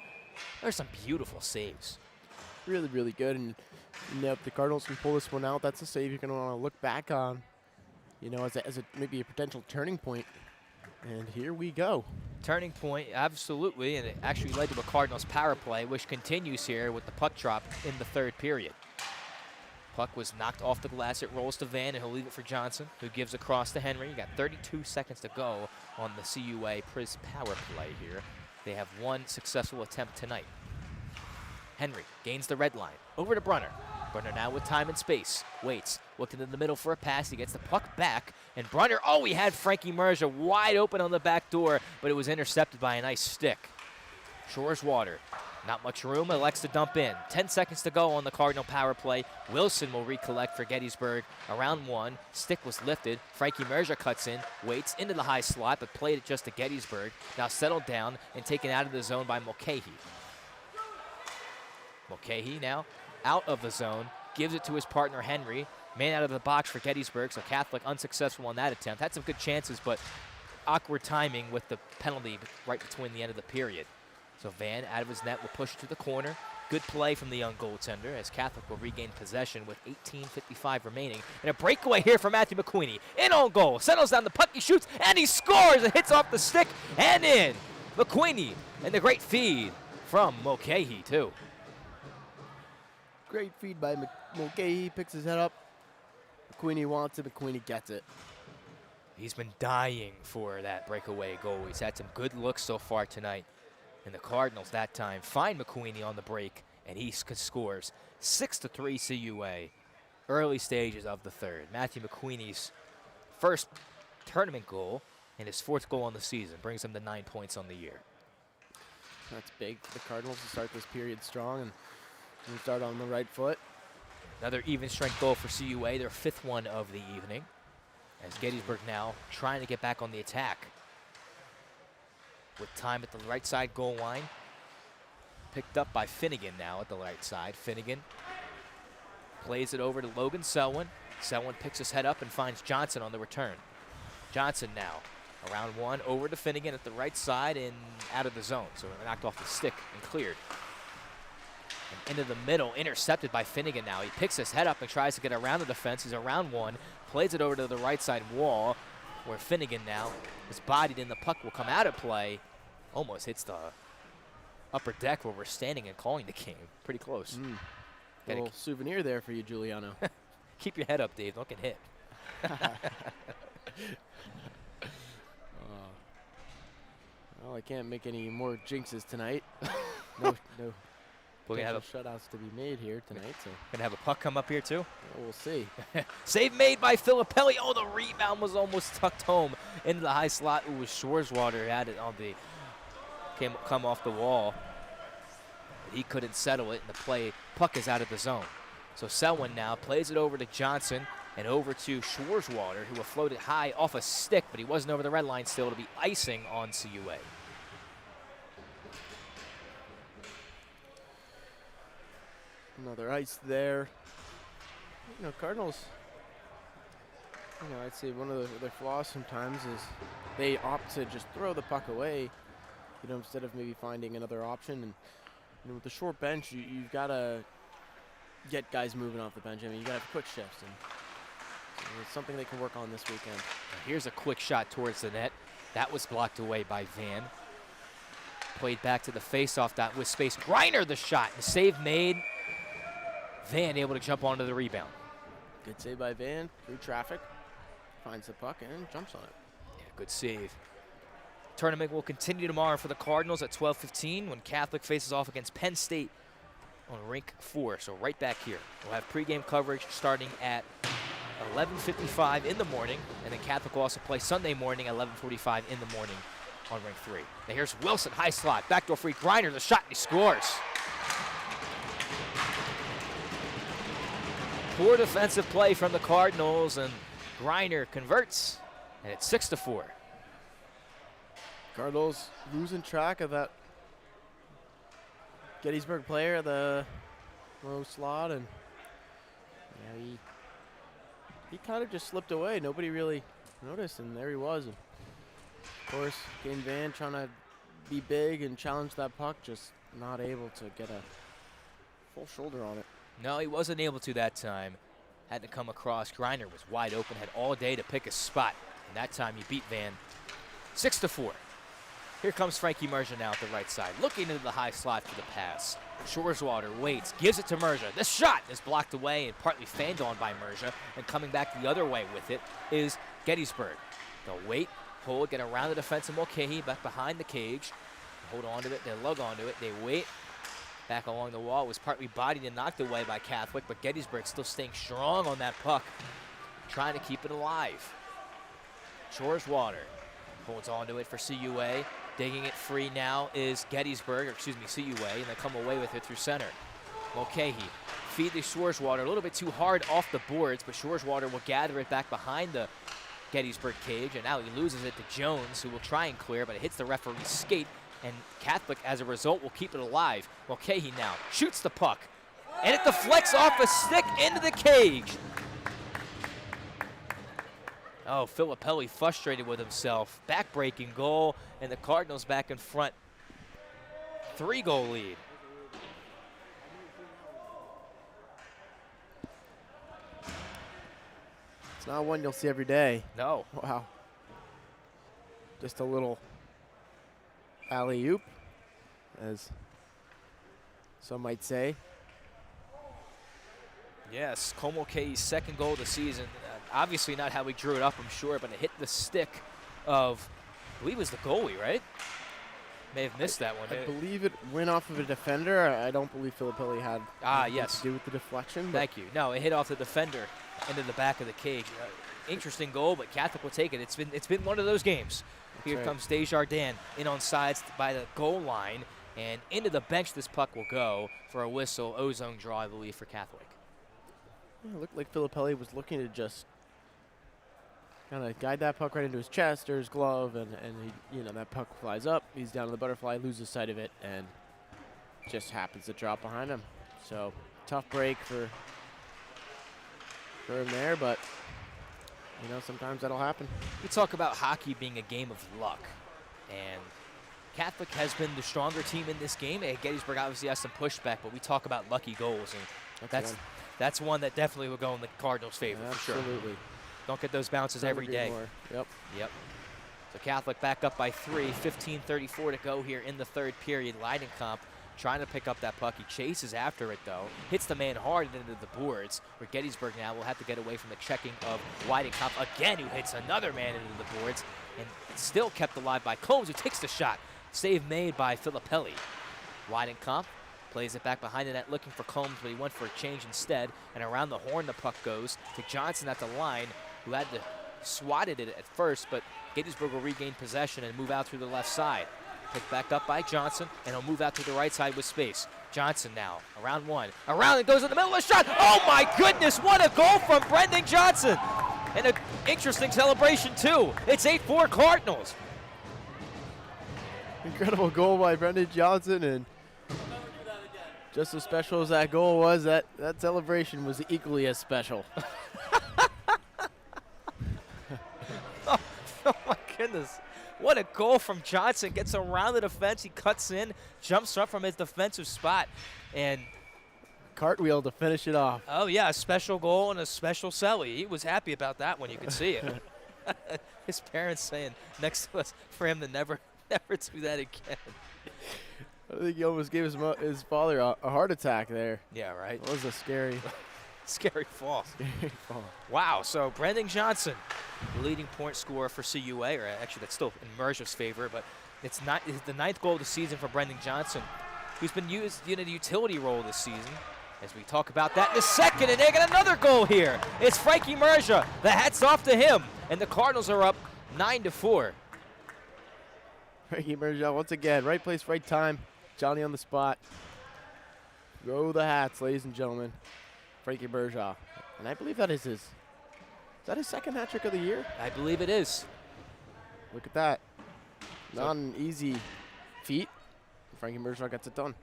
There's some beautiful saves. Really, really good. And if the Cardinals can pull this one out, that's a save you're going to want to look back on, as maybe a potential turning point. And here we go. Turning point, absolutely, and it actually led to a Cardinals power play, which continues here with the puck drop in the 3rd period. Puck was knocked off the glass. It rolls to Van, and he'll leave it for Johnson, who gives across to Henry. You got 32 seconds to go on the CUA Priz power play here. They have 1 successful attempt tonight. Henry gains the red line. Over to Brunner. Brunner now with time and space. Waits. Looking in the middle for a pass. He gets the puck back. And Brunner, he had Frankie Merja wide open on the back door, but it was intercepted by a nice stick. Shoreswater. Not much room. Elects to dump in. 10 seconds to go on the Cardinal power play. Wilson will recollect for Gettysburg. Around 1. Stick was lifted. Frankie Merja cuts in. Waits into the high slot, but played it just to Gettysburg. Now settled down and taken out of the zone by Mulcahy. Mulcahy now out of the zone, gives it to his partner Henry. Man out of the box for Gettysburg, so Catholic unsuccessful on that attempt. Had some good chances, but awkward timing with the penalty right between the end of the period. So Van out of his net will push it to the corner. Good play from the young goaltender as Catholic will regain possession with 18:55 remaining. And a breakaway here for Matthew McQueenie. In on goal, settles down the puck, he shoots, and he scores! It hits off the stick and in. McQueenie, and the great feed from Mulcahy too. Great feed by Mulcahy. Picks his head up. McQueenie wants it. McQueenie gets it. He's been dying for that breakaway goal. He's had some good looks so far tonight. And the Cardinals that time find McQueenie on the break, and he scores 6-3 CUA. Early stages of the 3rd. Matthew McQueenie's first tournament goal and his 4th goal on the season brings him to 9 points on the year. That's big for the Cardinals to start this period strong and start on the right foot. Another even strength goal for CUA, their 5th one of the evening. As Gettysburg now trying to get back on the attack. With time at the right side goal line. Picked up by Finnegan now at the right side. Finnegan plays it over to Logan Selwyn. Selwyn picks his head up and finds Johnson on the return. Johnson now around 1 over to Finnegan at the right side and out of the zone. So knocked off the stick and cleared. And into the middle, intercepted by Finnegan now. He picks his head up and tries to get around the defense. He's around 1, plays it over to the right side wall, where Finnegan now is bodied in. The puck will come out of play. Almost hits the upper deck where we're standing and calling the game. Pretty close. A little souvenir there for you, Giuliano. Keep your head up, Dave. Don't get hit. Well, I can't make any more jinxes tonight. No We're gonna have shutouts to be made here tonight, so gonna have a puck come up here too. well, we'll see. Save made by Filippelli. Oh, the rebound was almost tucked home into the high slot. It was Shoreswater had it on the come off the wall. He couldn't settle it, and the puck is out of the zone. So Selwyn now plays it over to Johnson and over to Shoreswater, who will float it high off a stick, but he wasn't over the red line still to be icing on CUA. Another ice there. Cardinals, I'd say one of their flaws sometimes is they opt to just throw the puck away, instead of maybe finding another option. And with the short bench, you've got to get guys moving off the bench. I mean, you got to have quick shifts, and it's something they can work on this weekend. Here's a quick shot towards the net. That was blocked away by Van. Played back to the faceoff dot with space. Griner the shot. The save made. Van able to jump onto the rebound. Good save by Van through traffic. Finds the puck and jumps on it. Yeah, good save. Tournament will continue tomorrow for the Cardinals at 12:15 when Catholic faces off against Penn State on rink 4. So right back here. We'll have pregame coverage starting at 11:55 in the morning, and then Catholic will also play Sunday morning at 11:45 in the morning on rink 3. Now here's Wilson, high slot, backdoor free. Griner the shot, and he scores. Poor defensive play from the Cardinals, and Griner converts, and it's 6-4. Cardinals losing track of that Gettysburg player, the low slot, and he kind of just slipped away. Nobody really noticed, and there he was. And of course, Kane Van trying to be big and challenge that puck, just not able to get a full shoulder on it. No, he wasn't able to that time. Had to come across. Griner was wide open, had all day to pick a spot. And that time he beat Van 6-4. Here comes Frankie Merja now at the right side, looking into the high slot for the pass. Shoreswater waits, gives it to Merja. The shot is blocked away and partly fanned on by Merja. And coming back the other way with it is Gettysburg. They'll wait, hold, get around the defense of Mulcahy, back behind the cage. Hold on to it, they lug onto it, they wait. Back along the wall, was partly bodied and knocked away by Catholic, but Gettysburg still staying strong on that puck, trying to keep it alive. Shoreswater holds onto it for CUA. Digging it free now is CUA, and they come away with it through center. Mulcahy feed the Shoreswater a little bit too hard off the boards, but Shoreswater will gather it back behind the Gettysburg cage, and now he loses it to Jones, who will try and clear, but it hits the referee's skate. And Catholic, as a result, will keep it alive. Mulcahy now shoots the puck, and it deflects off a stick into the cage. Oh, Filippelli frustrated with himself. Back-breaking goal, and the Cardinals back in front. 3-goal lead. It's not one you'll see every day. No. Wow. Just a little alley-oop, as some might say. Yes, Cole Mulcahy's second goal of the season. Obviously not how he drew it up, I'm sure, but it hit the stick of, I believe it was the goalie, right? May have missed that one. I believe it went off of a defender. I don't believe Filippelli had anything to do with the deflection. Thank you. No, it hit off the defender into the back of the cage. Interesting goal, but Catholic will take it. It's been one of those games. Here comes Desjardins in on sides by the goal line, and into the bench this puck will go for a whistle. Ozone draw, I believe, for Catholic. Yeah, it looked like Filippelli was looking to just kind of guide that puck right into his chest or his glove, and he, that puck flies up. He's down to the butterfly, loses sight of it, and just happens to drop behind him. So tough break for him there, but sometimes that'll happen. We talk about hockey being a game of luck, and Catholic has been the stronger team in this game. Gettysburg obviously has some pushback, but we talk about lucky goals, and that's one that definitely will go in the Cardinals' favor. Absolutely. For sure. Don't get those bounces every day. Yep. So Catholic back up by 3, 15:34 to go here in the third period. Leidenkamp trying to pick up that puck. He chases after it, though. Hits the man hard into the boards, where Gettysburg now will have to get away from the checking of Weidenkamp again, who hits another man into the boards, and still kept alive by Combs, who takes the shot. Save made by Filippelli. Weidenkamp plays it back behind the net looking for Combs, but he went for a change instead. And around the horn the puck goes to Johnson at the line, who had to swatted it at first, but Gettysburg will regain possession and move out through the left side. Picked back up by Johnson, and he'll move out to the right side with space. Johnson now, around one. Around and goes in the middle of the shot. Oh my goodness, what a goal from Brendan Johnson. And an interesting celebration too. It's 8-4 Cardinals. Incredible goal by Brendan Johnson, and just as special as that goal was, that celebration was equally as special. Oh my goodness. What a goal from Johnson. Gets around the defense. He cuts in, jumps up from his defensive spot, and cartwheel to finish it off. Oh yeah, a special goal and a special celly. He was happy about that when you could see it. His parents saying next to us for him to never do that again. I think he almost gave his father a heart attack there. Yeah, right. That was a scary fall. Scary fall. Wow, so Brendan Johnson, the leading point scorer for CUA, or actually that's still in Merger's favor, but it's the 9th goal of the season for Brendan Johnson, who's been used in a utility role this season. As we talk about that in a second, and they get another goal here. It's Frankie Merja. The hat's off to him, and the Cardinals are up 9-4. Frankie Merja once again, right place, right time. Johnny on the spot. Throw the hats, ladies and gentlemen. Frankie Merja. And I believe that is his second hat trick of the year? I believe it is. Look at that. Not an easy feat. Frankie Merja gets it done.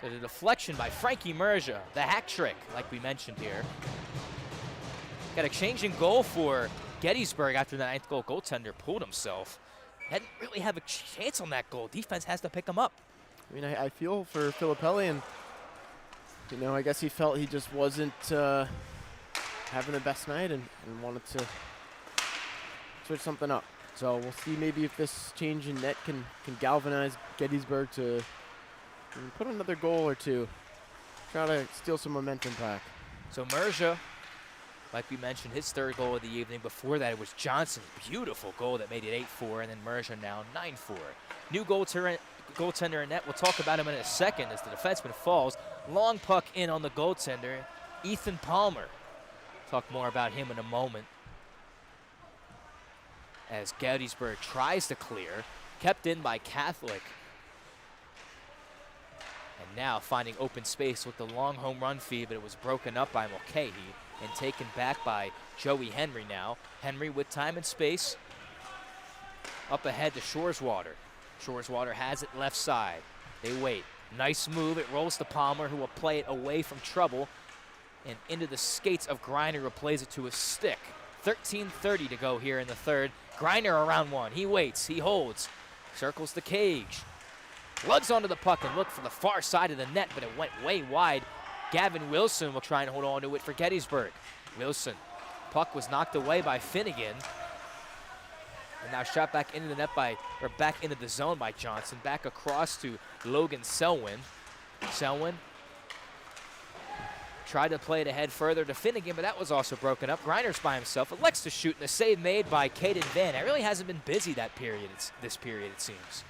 There's a deflection by Frankie Merja, the hat trick, like we mentioned here. Got a change in goal for Gettysburg after the 9th goal. Goaltender pulled himself. Didn't really have a chance on that goal. Defense has to pick him up. I mean, I feel for Filippelli, and I guess he felt he just wasn't having the best night and wanted to switch something up. So we'll see maybe if this change in net can galvanize Gettysburg to put another goal or two. Try to steal some momentum back. So Merja, like we mentioned, his 3rd goal of the evening. Before that, it was Johnson's beautiful goal that made it 8-4, and then Merja now 9-4. New goaltender in net. We'll talk about him in a second as the defenseman falls. Long puck in on the goaltender, Ethan Palmer. Talk more about him in a moment. As Gettysburg tries to clear, kept in by Catholic. And now finding open space with the long home run feed, but it was broken up by Mulcahy and taken back by Joey Henry now. Henry with time and space. Up ahead to Shoreswater. Shoreswater has it left side. They wait. Nice move. It rolls to Palmer, who will play it away from trouble and into the skates of Griner, who plays it to his stick. 13:30 to go here in the 3rd. Griner around one. He waits. He holds. Circles the cage. Lugs onto the puck and look for the far side of the net, but it went way wide. Gavin Wilson will try and hold on to it for Gettysburg. Wilson. Puck was knocked away by Finnegan. And now shot back into the net back into the zone by Johnson. Back across to Logan Selwyn. Selwyn tried to play it ahead further to Finnegan, but that was also broken up. Griner's by himself. Elects to shoot, and a save made by Caden Van. It really hasn't been busy this period, it seems.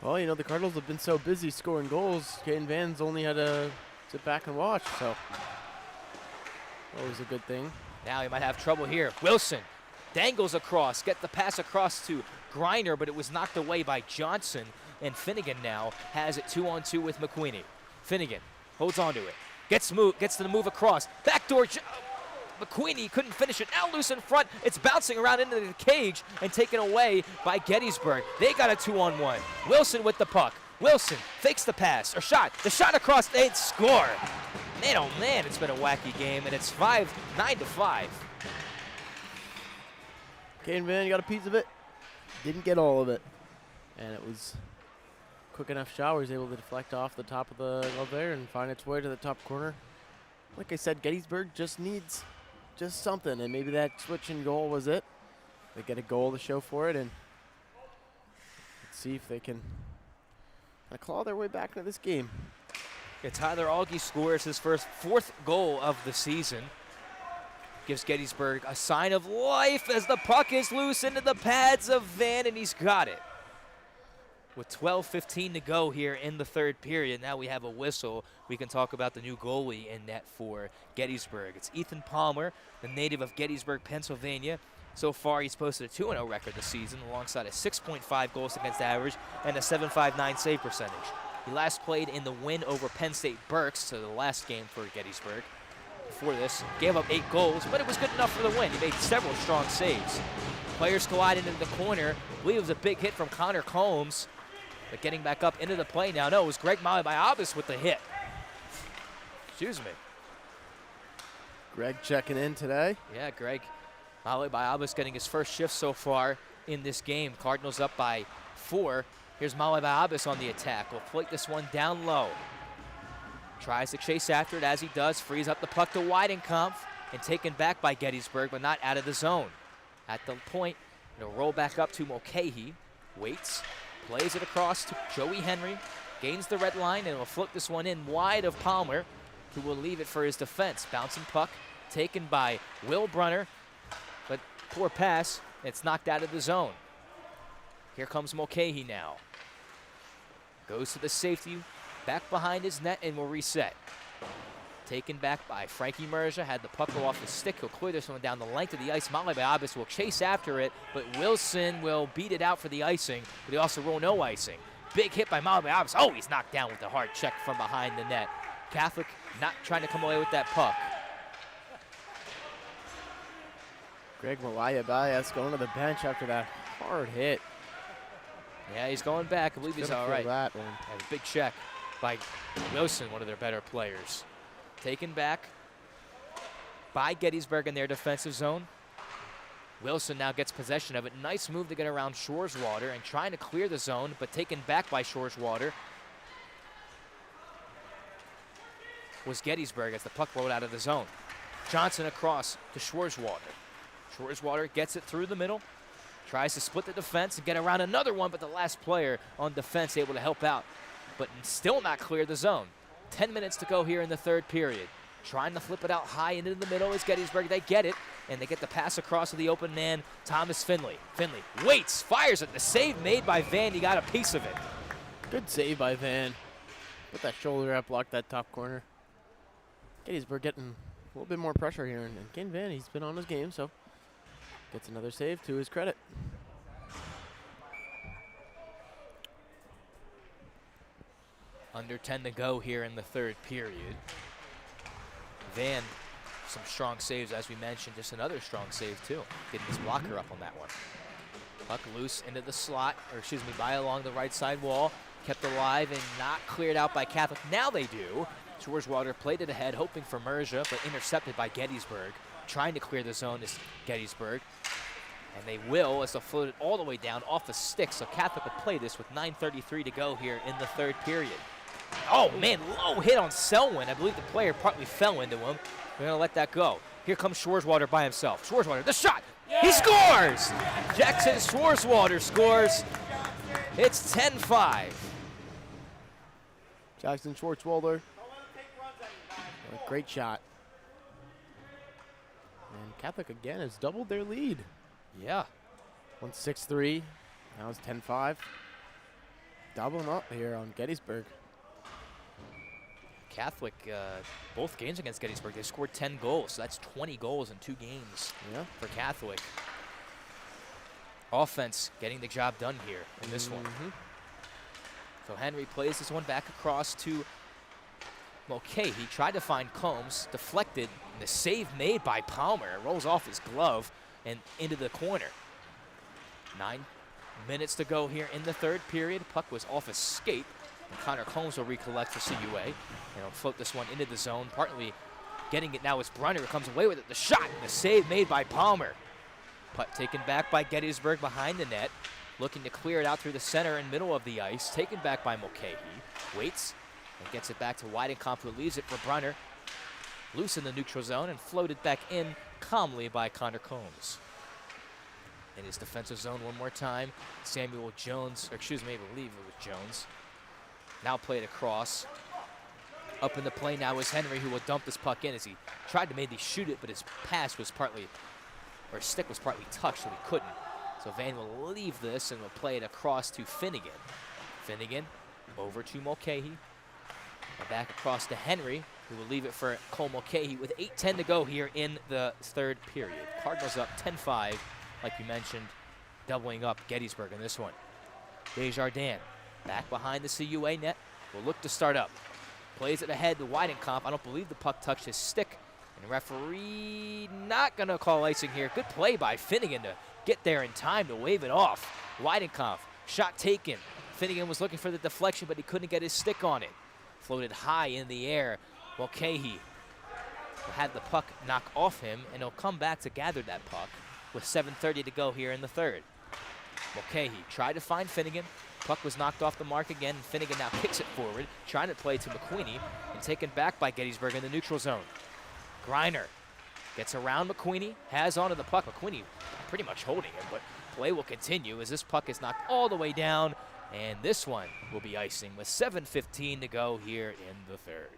Well, the Cardinals have been so busy scoring goals. Caden Van's only had to sit back and watch, so always a good thing. Now he might have trouble here. Wilson dangles across, get the pass across to Griner, but it was knocked away by Johnson, and Finnegan now has it 2-on-2 with McQueenie. Finnegan holds on to it, gets to the move across, backdoor. McQueenie couldn't finish it. Now loose in front. It's bouncing around into the cage and taken away by Gettysburg. They got a 2-on-1. Wilson with the puck. Wilson fakes the pass or shot. The shot across. They score. Man, oh man, it's been a wacky game, and it's 9-5. Caden Van got a piece of it. Didn't get all of it. And it was quick enough shot where he was able to deflect off the top of the glove there and find its way to the top corner. Like I said, Gettysburg just needs just something, and maybe that switch and goal was it. They get a goal to show for it, and let's see if they can claw their way back into this game. Yeah, Tyler Augie scores his 4th goal of the season. Gives Gettysburg a sign of life as the puck is loose into the pads of Van, and he's got it. With 12:15 to go here in the third period, now we have a whistle. We can talk about the new goalie in net for Gettysburg. It's Ethan Palmer, the native of Gettysburg, Pennsylvania. So far, he's posted a 2-0 record this season alongside a 6.5 goals against average and a 7.59 save percentage. He last played in the win over Penn State Berks, so the last game for Gettysburg. Before this, gave up 8 goals, but it was good enough for the win. He made several strong saves. Players collided into the corner. I believe it was a big hit from Connor Combs. But getting back up into the play now. No, it was Greg Malibayabas with the hit. Excuse me. Greg checking in today. Yeah, Greg Malibayabas getting his first shift so far in this game. Cardinals up by 4. Here's Malibayabas on the attack. Will flick this one down low. Tries to chase after it as he does. Frees up the puck to Weidenkampf and taken back by Gettysburg, but not out of the zone. At the point, it'll roll back up to Mulcahy. Waits. Plays it across to Joey Henry, gains the red line, and will flip this one in wide of Palmer, who will leave it for his defense. Bouncing puck taken by Will Brunner, but poor pass. It's knocked out of the zone. Here comes Mulcahy now. Goes to the safety, back behind his net, and will reset. Taken back by Frankie Merja, had the puck go off his stick. He'll clear this one down the length of the ice. Malibayabas will chase after it, but Wilson will beat it out for the icing, but he also rule no icing. Big hit by Malibayabas. Oh, he's knocked down with a hard check from behind the net. Catholic not trying to come away with that puck. Greg Malibayabas going to the bench after that hard hit. Yeah, he's going back. I believe he's all right. That one. And a big check by Wilson, one of their better players. Taken back by Gettysburg in their defensive zone. Wilson now gets possession of it. Nice move to get around Shoreswater and trying to clear the zone, but taken back by Shoreswater was Gettysburg as the puck rolled out of the zone. Johnson across to Shoreswater. Shoreswater gets it through the middle, tries to split the defense and get around another one, but the last player on defense able to help out, but still not clear the zone. 10 minutes to go here in the third period. Trying to flip it out high into the middle is Gettysburg. They get it, and they get the pass across to the open man, Thomas Finley. Finley waits, fires it. The save made by Van. He got a piece of it. Good save by Van. Put that shoulder up, blocked that top corner. Gettysburg getting a little bit more pressure here, and Ken Van, he's been on his game, so gets another save to his credit. Under 10 to go here in the third period. Van, some strong saves, as we mentioned. Just another strong save, too. Getting his blocker up on that one. Puck loose into the slot, or excuse me, by along the right side wall. Kept alive and not cleared out by Catholic. Now they do. Shoreswater played it ahead, hoping for Merja, but intercepted by Gettysburg. Trying to clear the zone is Gettysburg. And they will, as they'll float it all the way down off the stick. So Catholic would play this with 9:33 to go here in the third period. Oh, man, low hit on Selwyn. I believe the player partly fell into him. We're going to let that go. Here comes Shoreswater by himself. Shoreswater, the shot. Yeah. He scores! Jackson Shoreswater scores. It's 10-5. Jackson Schwartzwalder. Great shot. And Catholic again has doubled their lead. Yeah. 1-6-3. Now it's 10-5. Doubling up here on Gettysburg. Catholic, both games against Gettysburg, they scored 10 goals. So that's 20 goals in 2 games for Catholic. Offense getting the job done here in this one. So Henry plays this one back across to Mulcahy. He tried to find Combs, deflected, and the save made by Palmer. It rolls off his glove and into the corner. 9 minutes to go here in the third period. Puck was off a skate. And Connor Combs will recollect for CUA. And he'll float this one into the zone. Partly getting it now is Brunner, who comes away with it. The shot and the save made by Palmer. Puck taken back by Gettysburg behind the net. Looking to clear it out through the center and middle of the ice. Taken back by Mulcahy. Waits and gets it back to Weidenkampf, who leaves it for Brunner. Loose in the neutral zone and floated back in calmly by Connor Combs. In his defensive zone one more time. Samuel Jones, or excuse me, I believe it was Jones. Now played across. Up in the play now is Henry, who will dump this puck in as he tried to maybe shoot it, but his pass was partly, or his stick was partly touched, so he couldn't. So Van will leave this and will play it across to Finnegan. Finnegan over to Mulcahy. And back across to Henry, who will leave it for Cole Mulcahy with 8:10 to go here in the third period. Cardinals up 10-5, like you mentioned, doubling up Gettysburg in this one. Desjardins back behind the CUA net, will look to start up. Plays it ahead to Weidenkamp. I don't believe the puck touched his stick. And the referee not going to call icing here. Good play by Finnegan to get there in time to wave it off. Weidenkamp, shot taken. Finnegan was looking for the deflection, but he couldn't get his stick on it. Floated high in the air. Mulcahy had the puck knock off him, and he'll come back to gather that puck with 7:30 to go here in the third. Mulcahy tried to find Finnegan. Puck was knocked off the mark again. Finnegan now kicks it forward, trying to play to McQueenie, and taken back by Gettysburg in the neutral zone. Griner gets around McQueenie, has onto the puck. McQueenie pretty much holding him, but play will continue as this puck is knocked all the way down, and this one will be icing with 7:15 to go here in the third.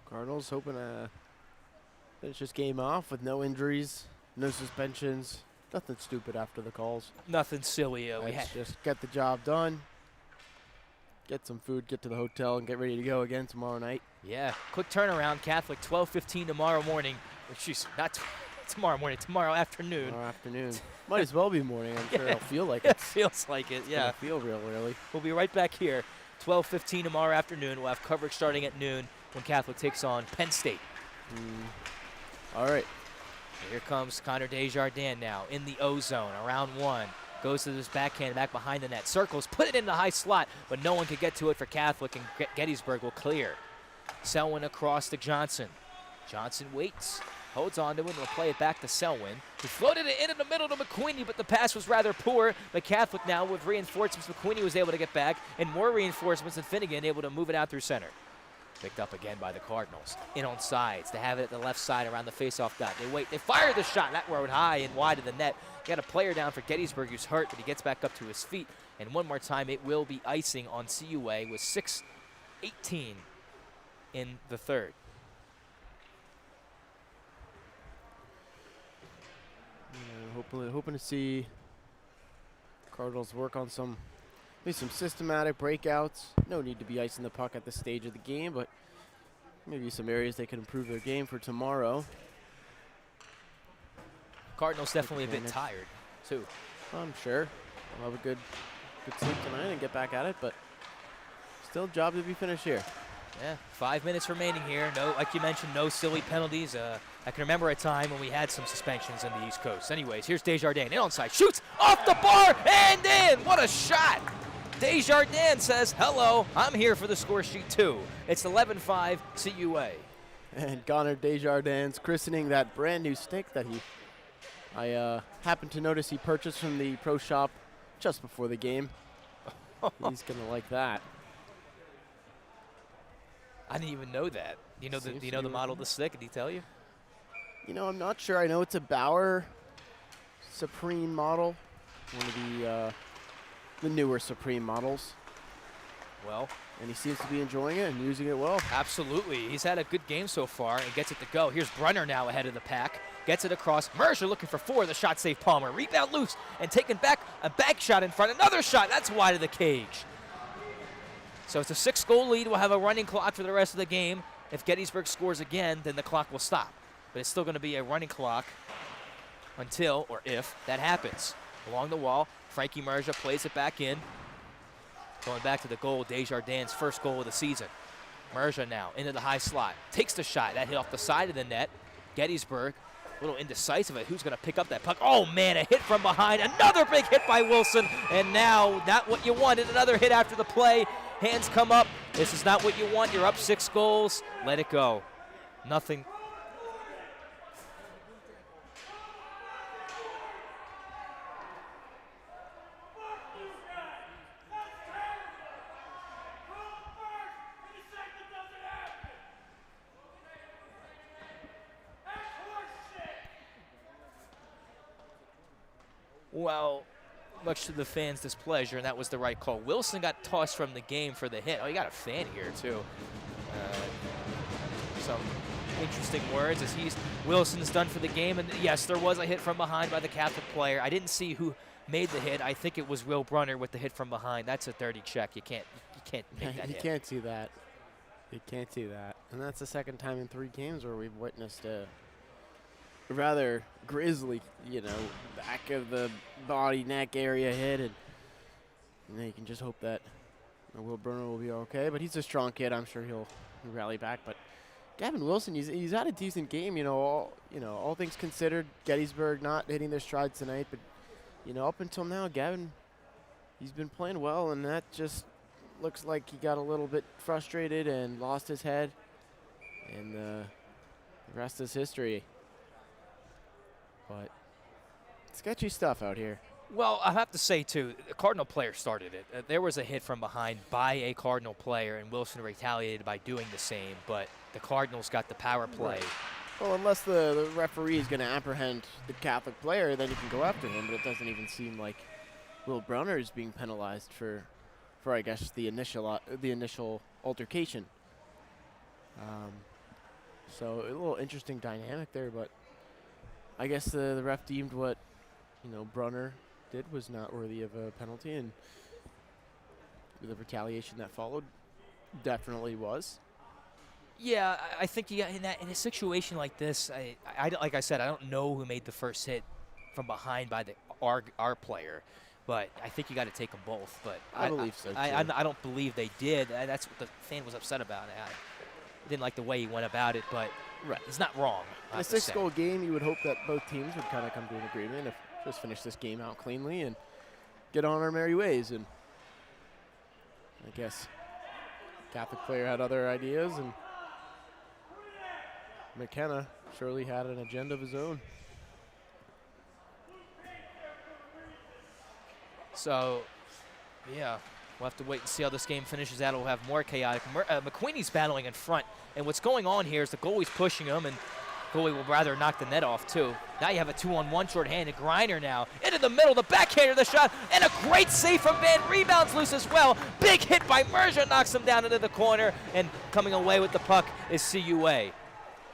Cardinals hoping to finish this game off with no injuries, no suspensions, nothing stupid after the calls. Nothing silly. Let's just get the job done, get some food, get to the hotel, and get ready to go again tomorrow night. Yeah, quick turnaround. Catholic 12:15 tomorrow morning. Excuse not tomorrow morning, tomorrow afternoon. Tomorrow afternoon. Might as well be morning. I'm sure Yeah. it'll feel like It it. feels like it, yeah. It'll feel real early. We'll be right back here, 12:15 tomorrow afternoon. We'll have coverage starting at noon when Catholic takes on Penn State. All right. Here comes Connor Desjardins now in the O zone, around one. Goes to this backhand back behind the net. Circles, put it in the high slot, but no one could get to it for Catholic, and Gettysburg will clear. Selwyn across to Johnson. Johnson waits, holds on to it, and will play it back to Selwyn. He floated it in the middle to McQueenie, but the pass was rather poor. But Catholic now with reinforcements. McQueenie was able to get back, and more reinforcements, and Finnegan able to move it out through center. Picked up again by the Cardinals. In on sides. They have it at the left side around the faceoff dot. They wait. They fire the shot. That rode high and wide of the net. Got a player down for Gettysburg who's hurt, but he gets back up to his feet. And one more time, it will be icing on CUA with 6:18 in the third. Yeah, hoping to see Cardinals work on maybe some systematic breakouts. No need to be icing the puck at this stage of the game, but maybe some areas they can improve their game for tomorrow. Cardinals definitely a bit tired, too. I'm sure they'll have a good sleep tonight and get back at it, but still job to be finished here. Yeah, 5 minutes remaining here. No, like you mentioned, no silly penalties. I can remember a time when we had some suspensions in the East Coast. Anyways, here's Desjardins in onside, shoots off the bar and in. What a shot! Desjardins says, "Hello, I'm here for the score sheet too." It's 11-5 CUA. And Connor Desjardins christening that brand new stick that I happened to notice he purchased from the pro shop just before the game. He's gonna like that. I didn't even know that. Do you know the model of the stick? Did he tell you? You know, I'm not sure. I know it's a Bauer Supreme model, one of the newer Supreme models. Well, and he seems to be enjoying it and using it well. Absolutely. He's had a good game so far and gets it to go. Here's Brunner now ahead of the pack. Gets it across. Mercer looking for four. The shot saved Palmer. Rebound loose and taken back. A back shot in front. Another shot. That's wide of the cage. So it's a 6-goal lead. We'll have a running clock for the rest of the game. If Gettysburg scores again, then the clock will stop. But it's still going to be a running clock until or if that happens. Along the wall, Frankie Mercer plays it back in. Going back to the goal, Desjardins' first goal of the season. Mercer now into the high slot. Takes the shot. That hit off the side of the net. Gettysburg, a little indecisive at who's going to pick up that puck. Oh, man, a hit from behind. Another big hit by Wilson. And now, not what you wanted. Another hit after the play. Hands come up. This is not what you want. You're up 6 goals. Let it go. Nothing. Well, much to the fans' displeasure, and that was the right call. Wilson got tossed from the game for the hit. Oh, you got a fan here, too. Some interesting words as Wilson's done for the game. And yes, there was a hit from behind by the Catholic player. I didn't see who made the hit. I think it was Will Brunner with the hit from behind. That's a dirty check. You can't make that You hit. can't see that. You can't see that. And that's the second time in 3 games where we've witnessed a rather grisly, back of the body, neck area hit. And you can just hope that Will Brunner will be okay. But he's a strong kid. I'm sure he'll rally back. But Gavin Wilson, he's had a decent game. All things considered, Gettysburg not hitting their stride tonight. But, up until now, Gavin, he's been playing well. And that just looks like he got a little bit frustrated and lost his head. And the rest is history. But sketchy stuff out here. Well, I have to say, too, the Cardinal player started it. There was a hit from behind by a Cardinal player, and Wilson retaliated by doing the same. But the Cardinals got the power play. Right. Well, unless the referee is going to apprehend the Catholic player, then you can go after him. But it doesn't even seem like Will Brunner is being penalized for I guess, the initial altercation. So a little interesting dynamic there, but I guess the ref deemed what Brunner did was not worthy of a penalty, and the retaliation that followed definitely was. Yeah, I think in a situation like this, I like I said, I don't know who made the first hit from behind by our player. But I think you got to take them both. But I believe so, too. I don't believe they did. That's what the fan was upset about. I didn't like the way he went about it, but it's not wrong. In a 6-goal game, you would hope that both teams would kind of come to an agreement if just finish this game out cleanly and get on our merry ways. And I guess Catholic player had other ideas, and McKenna surely had an agenda of his own. So, yeah, we'll have to wait and see how this game finishes out. We'll have more chaotic. McQueenie's battling in front, and what's going on here is the goalie's pushing him, and goalie will rather knock the net off, too. Now you have a 2-on-1 short-handed Griner now. Into the middle, the backhander, the shot, and a great save from Van. Rebounds loose as well. Big hit by Merja, knocks him down into the corner, and coming away with the puck is CUA.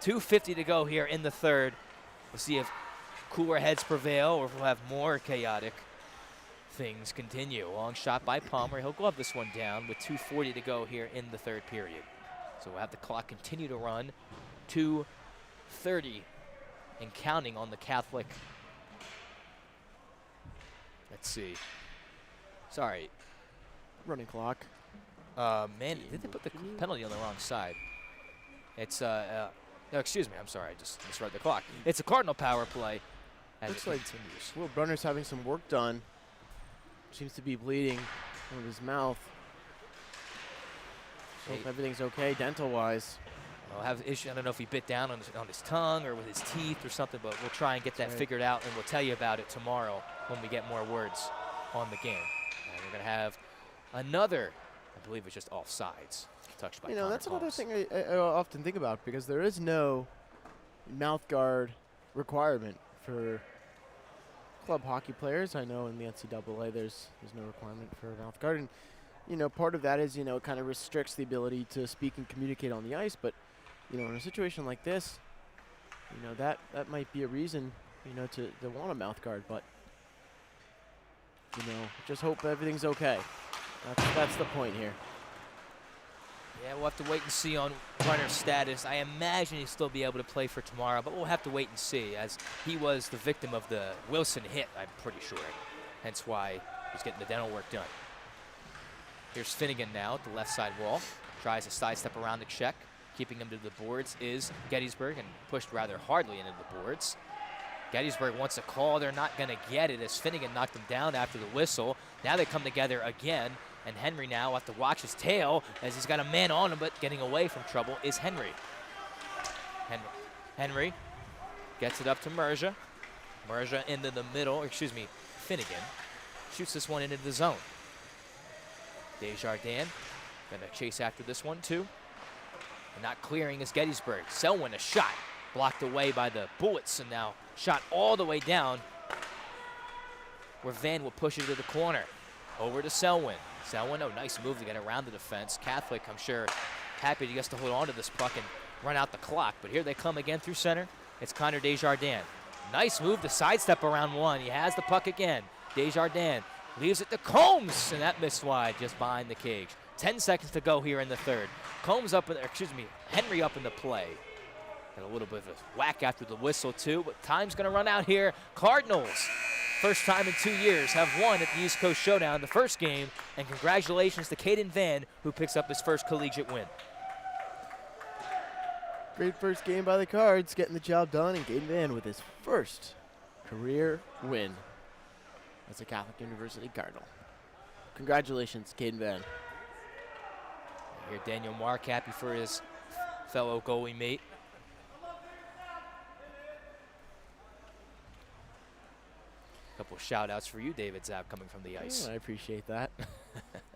2:50 to go here in the third. We'll see if cooler heads prevail or if we'll have more chaotic things continue. Long shot by Palmer. He'll glove this one down with 2:40 to go here in the third period. So we'll have the clock continue to run. 2:30 and counting on the Catholic. Let's see. Sorry. Running clock. Man, did they put the penalty on the wrong side? It's, no, excuse me. I'm sorry. I just misread the clock. It's a Cardinal power play. Looks like Will Brunner's having some work done. Seems to be bleeding out of his mouth. Hope everything's okay dental-wise. I'll have issue. I don't know if he bit down on his tongue or with his teeth or something, but we'll try and get that figured out, and we'll tell you about it tomorrow when we get more words on the game. And we're going to have another, I believe it's just offsides, touched by Connor that's Combs. another thing I often think about, because there is no mouth guard requirement for club hockey players. I know in the NCAA there's no requirement for a mouth guard, and part of that is it kind of restricts the ability to speak and communicate on the ice. But in a situation like this, that might be a reason to want a mouth guard. But just hope everything's okay. That's the point here. Yeah, we'll have to wait and see on Brunner's status. I imagine he'll still be able to play for tomorrow, but we'll have to wait and see, as he was the victim of the Wilson hit, I'm pretty sure. Hence why he's getting the dental work done. Here's Finnegan now at the left side wall. Tries to sidestep around the check. Keeping him to the boards is Gettysburg, and pushed rather hardly into the boards. Gettysburg wants a call. They're not going to get it, as Finnegan knocked him down after the whistle. Now they come together again. And Henry now will have to watch his tail as he's got a man on him, but getting away from trouble is Henry. Henry gets it up to Merja. Merja into the middle, Finnegan shoots this one into the zone. Desjardins gonna chase after this one too. And not clearing is Gettysburg. Selwyn a shot blocked away by the Bullets, and now shot all the way down where Van will push it to the corner. Over to Selwyn. Selwyn, nice move to get around the defense. Catholic, I'm sure, happy he gets to hold on to this puck and run out the clock. But here they come again through center. It's Connor Desjardins. Nice move to sidestep around one. He has the puck again. Desjardins leaves it to Combs, and that missed wide just behind the cage. 10 seconds to go here in the third. Henry up in the play. And a little bit of a whack after the whistle too, but time's gonna run out here. Cardinals, first time in 2 years, have won at the East Coast Showdown the first game, and congratulations to Caden Van, who picks up his first collegiate win. Great first game by the Cards, getting the job done, and Caden Van with his first career win as a Catholic University Cardinal. Congratulations, Caden Van. Here Daniel Mark happy for his fellow goalie mate. Couple of shout outs for you, David Zapp, coming from the ice. Oh, I appreciate that.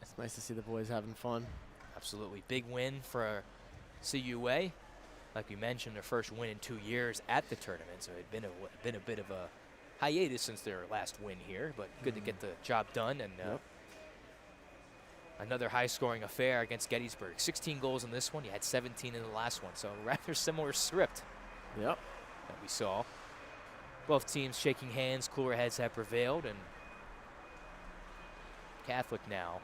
It's nice to see the boys having fun. Absolutely. Big win for CUA. Like we mentioned, their first win in 2 years at the tournament, so it had been a bit of a hiatus since their last win here, but good to get the job done. And another high-scoring affair against Gettysburg. 16 goals in this one. You had 17 in the last one, so a rather similar script that we saw. Both teams shaking hands, cooler heads have prevailed, and Catholic now.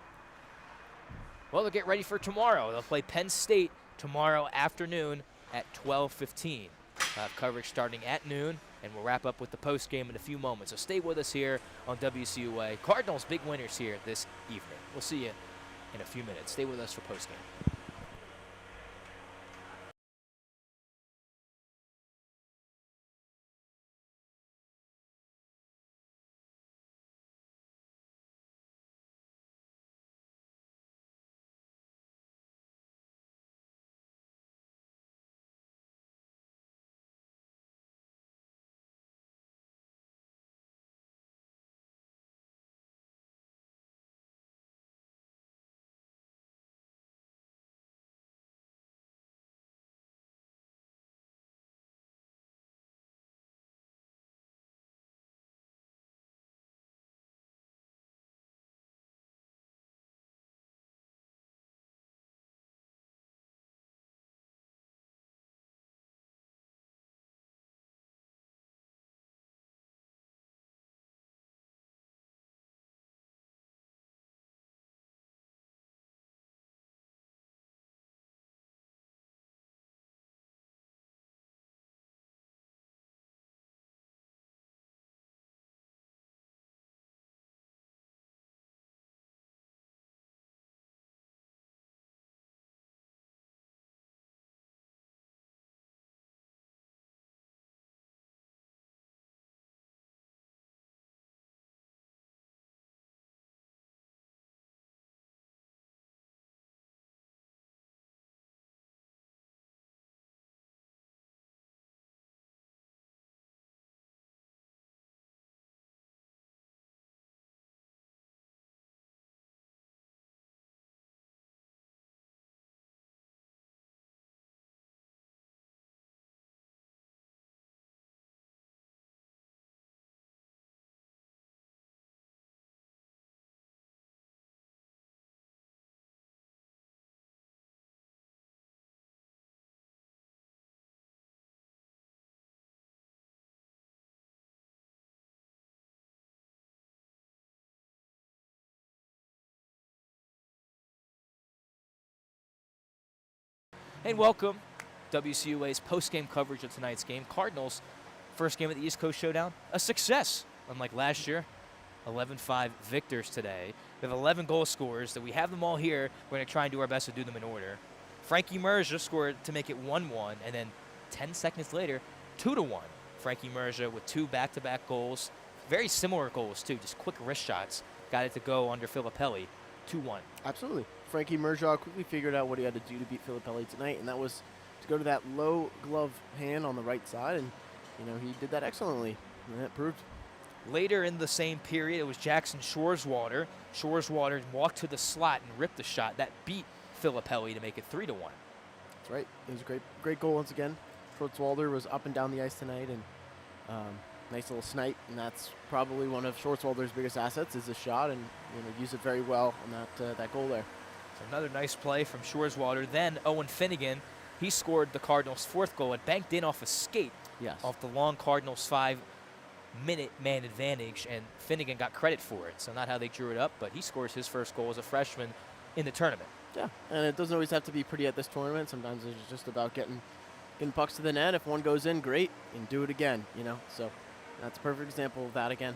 Well, they'll get ready for tomorrow. They'll play Penn State tomorrow afternoon at 12:15. We'll have coverage starting at noon, and we'll wrap up with the post game in a few moments. So stay with us here on WCUA. Cardinals big winners here this evening. We'll see you in a few minutes. Stay with us for post game. And welcome WCUA's post-game coverage of tonight's game. Cardinals, first game at the East Coast Showdown, a success. Unlike last year, 11-5 victors today. We have 11 goal scorers. That we have them all here. We're going to try and do our best to do them in order. Frankie Merja scored to make it 1-1, and then 10 seconds later, 2-1. Frankie Merja with 2 back-to-back goals. Very similar goals, too, just quick wrist shots. Got it to go under Filippelli, 2-1. Absolutely. Frankie Merja quickly figured out what he had to do to beat Filippelli tonight, and that was to go to that low glove hand on the right side, and he did that excellently, and that proved. Later in the same period, it was Jackson Shoreswater. Shoreswater walked to the slot and ripped the shot. That beat Filippelli to make it 3-1. That's right. It was a great goal once again. Schwartzwalder was up and down the ice tonight, and nice little snipe, and that's probably one of Schwartzwalder's biggest assets is the shot, and use it very well on that goal there. So another nice play from Shoreswater. Then Owen Finnegan He scored the Cardinals' fourth goal. It banked in off a skate Yes. off the long Cardinals' 5-minute man advantage, and Finnegan got credit for it. So not how they drew it up, but he scores his first goal as a freshman in the tournament. Yeah, and it doesn't always have to be pretty at this tournament. Sometimes it's just about getting pucks to the net. If one goes in, great, and do it again, So that's a perfect example of that again.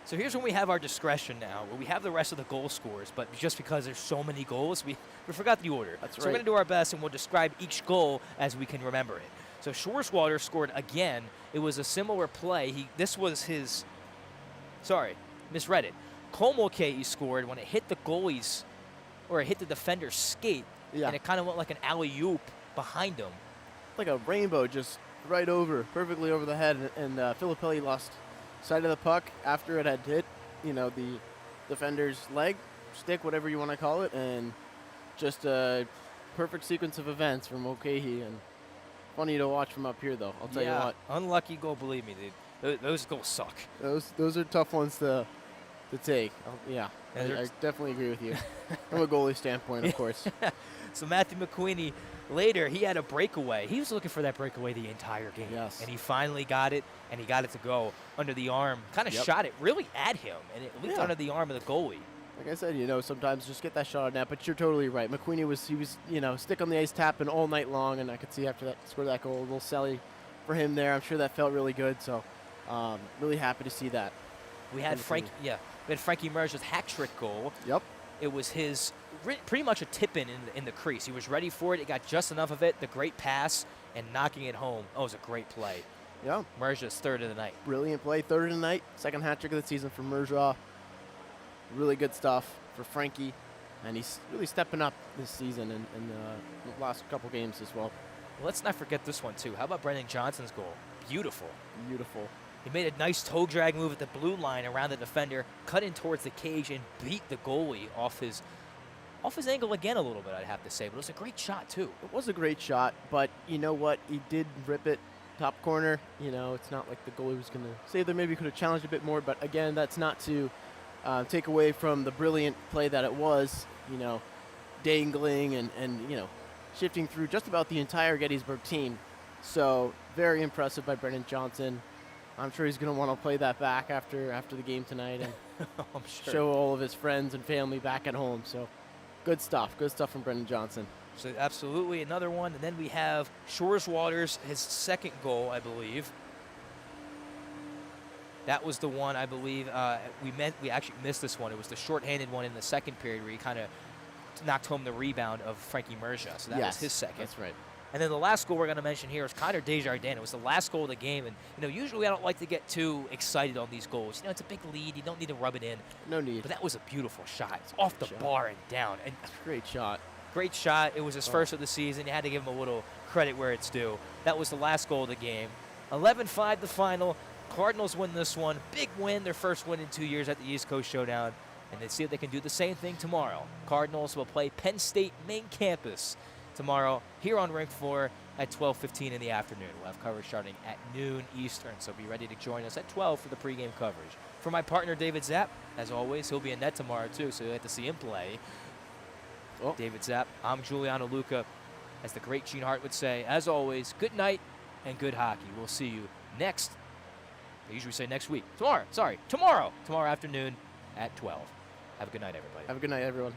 So here's when we have our discretion now, where we have the rest of the goal scores, but just because there's so many goals, we forgot the order. That's So right. we're going to do our best, and we'll describe each goal as we can remember it. So Schwarzwater scored again. It was a similar play. Misread it. Komolke scored when it hit the goalie's, or it hit the defender's skate, Yeah. and it kind of went like an alley-oop behind him. Like a rainbow, just right over, perfectly over the head, and Filippelli lost sight of the puck after it had hit, the defender's leg, stick, whatever you want to call it, and just a perfect sequence of events from Mulcahy, and funny to watch from up here, though. I'll tell you what. Unlucky goal, believe me, dude. Those goals suck. Those are tough ones to take. I definitely agree with you. From a goalie standpoint, of course. So Matthew McQueenie, later, he had a breakaway. He was looking for that breakaway the entire game. Yes. And he finally got it, and he got it to go under the arm. Kind of shot it really at him, and it leaked under the arm of the goalie. Like I said, sometimes just get that shot on net, but you're totally right. McQueenie was stick on the ice tapping all night long, and I could see after that score that goal, a little selly for him there. I'm sure that felt really good, so really happy to see that. We had Frankie Merge's hat trick goal. Yep. It was his pretty much a tip-in in the crease. He was ready for it. He got just enough of it, the great pass, and knocking it home. Oh, it was a great play. Yeah. Merge's third of the night. Brilliant play. Third of the night. Second hat trick of the season for Merja. Really good stuff for Frankie. And he's really stepping up this season in the last couple games as well. Let's not forget this one, too. How about Brendan Johnson's goal? Beautiful. Beautiful. He made a nice toe drag move at the blue line around the defender, cut in towards the cage, and beat the goalie off his angle again a little bit, I'd have to say. But it was a great shot, too. It was a great shot, but you know what? He did rip it top corner. It's not like the goalie was going to save there. Maybe could have challenged a bit more, but again, that's not to take away from the brilliant play that it was, dangling and shifting through just about the entire Gettysburg team. So very impressive by Brendan Johnson. I'm sure he's going to want to play that back after the game tonight and I'm sure. show all of his friends and family back at home. So good stuff from Brendan Johnson. So absolutely another one. And then we have Schwarzwater's, his second goal, I believe. That was the one, I believe, we actually missed this one. It was the shorthanded one in the second period where he kind of knocked home the rebound of Frankie Merja. So that was his second. That's right. And then the last goal we're going to mention here is Connor Desjardins. It was the last goal of the game. And, usually I don't like to get too excited on these goals. It's a big lead. You don't need to rub it in. No need. But that was a beautiful shot. It's off the bar and down. And Great shot. Great shot. It was his first of the season. You had to give him a little credit where it's due. That was the last goal of the game. 11-5 the final. Cardinals win this one. Big win. Their first win in 2 years at the East Coast Showdown. And they see if they can do the same thing tomorrow. Cardinals will play Penn State main campus tomorrow here on Rink 4 at 12:15 in the afternoon. We'll have coverage starting at noon Eastern, so be ready to join us at 12 for the pregame coverage. For my partner, David Zapp, as always, he'll be in net tomorrow, too, so you'll get to see him play. Oh. David Zapp, I'm Giuliano Luca. As the great Gene Hart would say, as always, good night and good hockey. We'll see you next, I usually say next week. Tomorrow afternoon at 12. Have a good night, everybody. Have a good night, everyone.